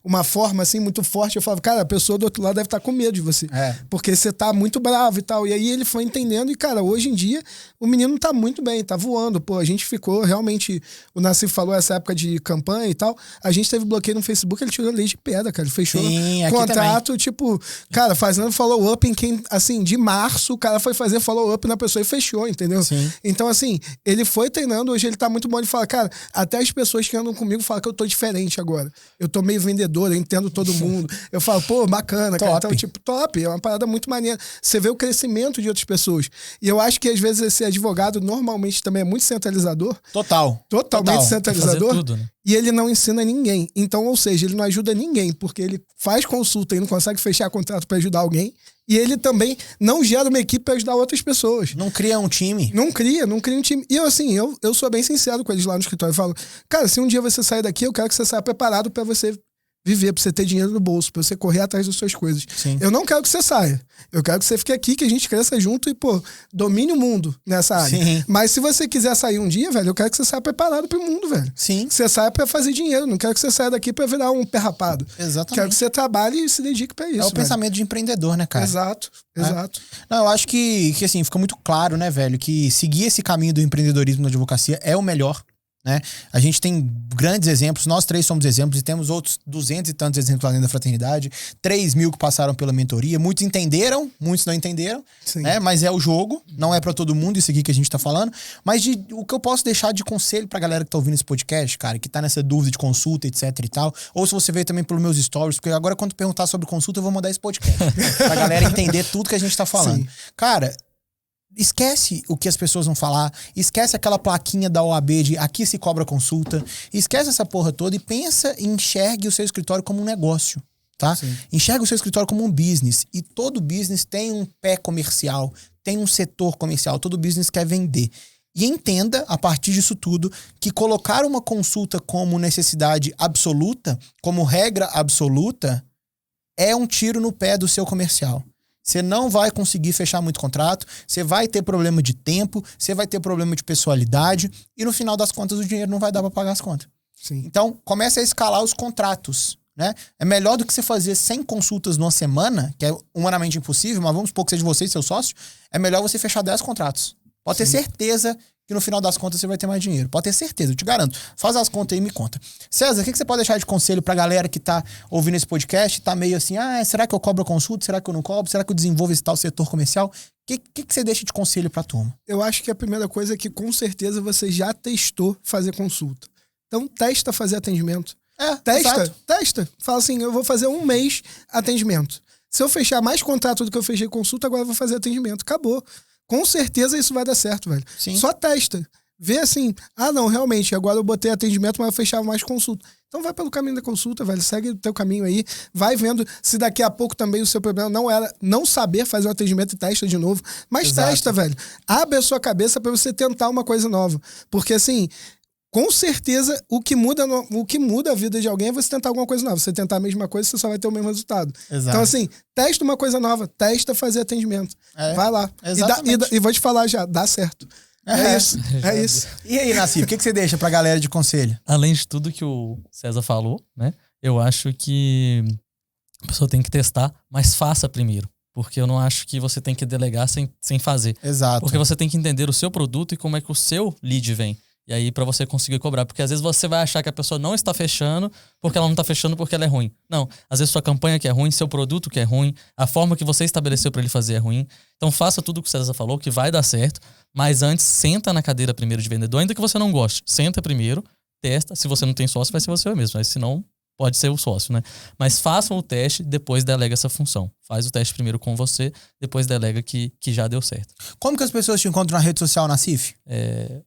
uma forma assim muito forte. Eu falava, cara, a pessoa do outro lado deve estar com medo de você. Porque você tá muito bravo e tal. E aí ele foi entendendo. E, cara, hoje em dia o menino tá muito bem, tá voando. Pô, a gente ficou realmente... O Nassif falou essa época de campanha e tal. A gente teve bloqueio no Facebook, ele tirou lei de pedra, cara. Ele fechou contrato, também. Tipo, cara, fazendo follow-up em quem, assim, de março, o cara foi fazer follow-up na pessoa e fechou, entendeu? Sim. Então, assim, ele foi treinando, hoje ele tá muito bom. Ele fala, cara, até as pessoas que andam comigo falam que eu tô diferente agora. Eu tô meio vendedor, eu entendo todo mundo. Eu falo, pô, bacana, cara. Então, tipo, top. É uma parada muito maneira. Você vê o crescimento de outras pessoas. E eu acho que, às vezes, esse advogado normalmente também é muito centralizador. Totalmente centralizador. Tudo, né? E ele não ensina ninguém. Então, ou seja, ele não ajuda ninguém, porque ele faz consulta e não consegue fechar contrato para ajudar alguém. E ele também não gera uma equipe para ajudar outras pessoas. Não cria um time. Não cria um time. E eu, assim, eu sou bem sincero com eles lá no escritório. Eu falo, cara, se um dia você sair daqui, eu quero que você saia preparado para você viver, pra você ter dinheiro no bolso, pra você correr atrás das suas coisas. Sim. Eu não quero que você saia. Eu quero que você fique aqui, que a gente cresça junto e, pô, domine o mundo nessa área. Sim. Mas se você quiser sair um dia, velho, eu quero que você saia preparado pro mundo, velho. Sim. Que você saia pra fazer dinheiro. Não quero que você saia daqui pra virar um pé rapado. Exatamente. Quero que você trabalhe e se dedique pra isso, É o pensamento de empreendedor, né, cara? Exato. Não, eu acho que assim, fica muito claro, né, velho, que seguir esse caminho do empreendedorismo na advocacia é o melhor. Né? A gente tem grandes exemplos, nós três somos exemplos e temos outros 200 e tantos exemplos lá dentro da fraternidade, 3.000 que passaram pela mentoria, muitos entenderam, muitos não entenderam, né? Mas é o jogo, não é pra todo mundo isso aqui que a gente tá falando, mas o que eu posso deixar de conselho pra galera que tá ouvindo esse podcast, cara, que tá nessa dúvida de consulta, etc e tal, ou se você veio também pelos meus stories, porque agora quando perguntar sobre consulta eu vou mandar esse podcast, pra galera entender tudo que a gente tá falando. Sim. Cara, esquece o que as pessoas vão falar, esquece aquela plaquinha da OAB de aqui se cobra consulta, esquece essa porra toda e pensa e enxergue o seu escritório como um negócio, tá? Sim. Enxergue o seu escritório como um business e todo business tem um pé comercial, tem um setor comercial, todo business quer vender. E entenda, a partir disso tudo, que colocar uma consulta como necessidade absoluta, como regra absoluta, é um tiro no pé do seu comercial. Você não vai conseguir fechar muito contrato, você vai ter problema de tempo, você vai ter problema de pessoalidade e no final das contas o dinheiro não vai dar para pagar as contas. Sim. Então, comece a escalar os contratos, né? É melhor do que você fazer 100 consultas numa semana, que é humanamente impossível, mas vamos supor que seja você e seu sócio, é melhor você fechar 10 contratos. Pode ter certeza que no final das contas você vai ter mais dinheiro. Pode ter certeza, eu te garanto. Faz as contas aí e me conta. César, o que você pode deixar de conselho pra galera que tá ouvindo esse podcast e tá meio assim, será que eu cobro a consulta? Será que eu não cobro? Será que eu desenvolvo esse tal setor comercial? O que você deixa de conselho pra turma? Eu acho que a primeira coisa é que com certeza você já testou fazer consulta. Então testa fazer atendimento. Testa. Fala assim, eu vou fazer 1 mês atendimento. Se eu fechar mais contrato do que eu fechei consulta, agora eu vou fazer atendimento. Acabou. Com certeza isso vai dar certo, velho. Sim. Só testa. Vê assim, não, realmente, agora eu botei atendimento, mas eu fechava mais consulta. Então vai pelo caminho da consulta, velho. Segue o teu caminho aí. Vai vendo se daqui a pouco também o seu problema não era não saber fazer um atendimento e testa de novo. Mas testa, velho. Abre a sua cabeça pra você tentar uma coisa nova. Porque assim, com certeza, o que muda a vida de alguém é você tentar alguma coisa nova. Você tentar a mesma coisa, você só vai ter o mesmo resultado. Exato. Então, assim, testa uma coisa nova. Testa fazer atendimento. Vai lá. E vou te falar já, dá certo. É isso. E aí, Nassif, o que você deixa pra galera de conselho? Além de tudo que o César falou, né? Eu acho que a pessoa tem que testar, mas faça primeiro. Porque eu não acho que você tem que delegar sem fazer. Exato. Porque você tem que entender o seu produto e como é que o seu lead vem. E aí, pra você conseguir cobrar. Porque às vezes você vai achar que a pessoa não está fechando porque ela não está fechando porque ela é ruim. Não. Às vezes sua campanha que é ruim, seu produto que é ruim, a forma que você estabeleceu pra ele fazer é ruim. Então faça tudo o que o César falou, que vai dar certo. Mas antes, senta na cadeira primeiro de vendedor. Ainda que você não goste, senta primeiro, testa. Se você não tem sócio, vai ser você mesmo. Mas se não, pode ser o sócio, né? Mas façam o teste, depois delega essa função. Faz o teste primeiro com você, depois delega que já deu certo. Como que as pessoas te encontram na rede social, Nassif?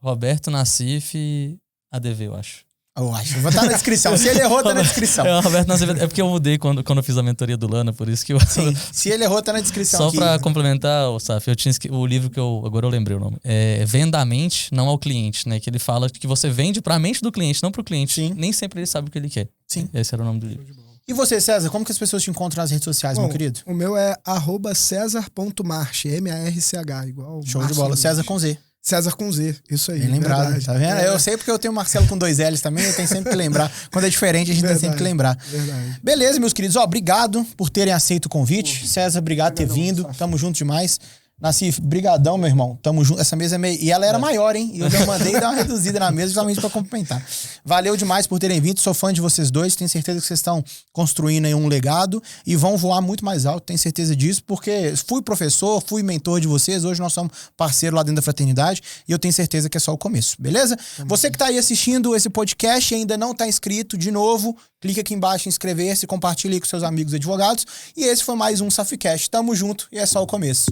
Roberto Nassif ADV, eu acho. Eu acho. Vou estar na descrição. Se ele errou, tá na descrição. Roberto Azevedo. É porque eu mudei quando eu fiz a mentoria do Lana, por isso que eu... Sim, se ele errou, tá na descrição. Só aqui. pra complementar, Saf, eu tinha o livro que agora eu lembrei o nome. É Venda à Mente, não ao cliente, né? Que ele fala que você vende pra mente do cliente, não pro cliente. Sim. Nem sempre ele sabe o que ele quer. Sim. Esse era o nome do livro. E você, César, como que as pessoas te encontram nas redes sociais, meu querido? O meu é @cesar.march, M-A-R-C-H, igual. Show de bola. César com Z. César com Z, isso aí. Bem lembrado, verdade. tá vendo? Eu sei porque eu tenho o Marcelo com 2 L's também, eu tenho sempre que lembrar. Quando é diferente, a gente tem sempre que lembrar. Verdade. Beleza, meus queridos. Obrigado por terem aceito o convite. César, obrigado por ter vindo. Tamo junto demais. Nassif, brigadão, meu irmão. Tamo junto. Essa mesa é meio... E ela era maior, hein? E eu já mandei dar uma reduzida na mesa justamente pra complementar. Valeu demais por terem vindo. Sou fã de vocês dois. Tenho certeza que vocês estão construindo aí um legado e vão voar muito mais alto. Tenho certeza disso, porque fui professor, fui mentor de vocês. Hoje nós somos parceiro lá dentro da fraternidade e eu tenho certeza que é só o começo, beleza? Você que tá aí assistindo esse podcast e ainda não tá inscrito, de novo, clique aqui embaixo em inscrever-se, compartilhe aí com seus amigos advogados. E esse foi mais um SAFcast. Tamo junto e é só o começo.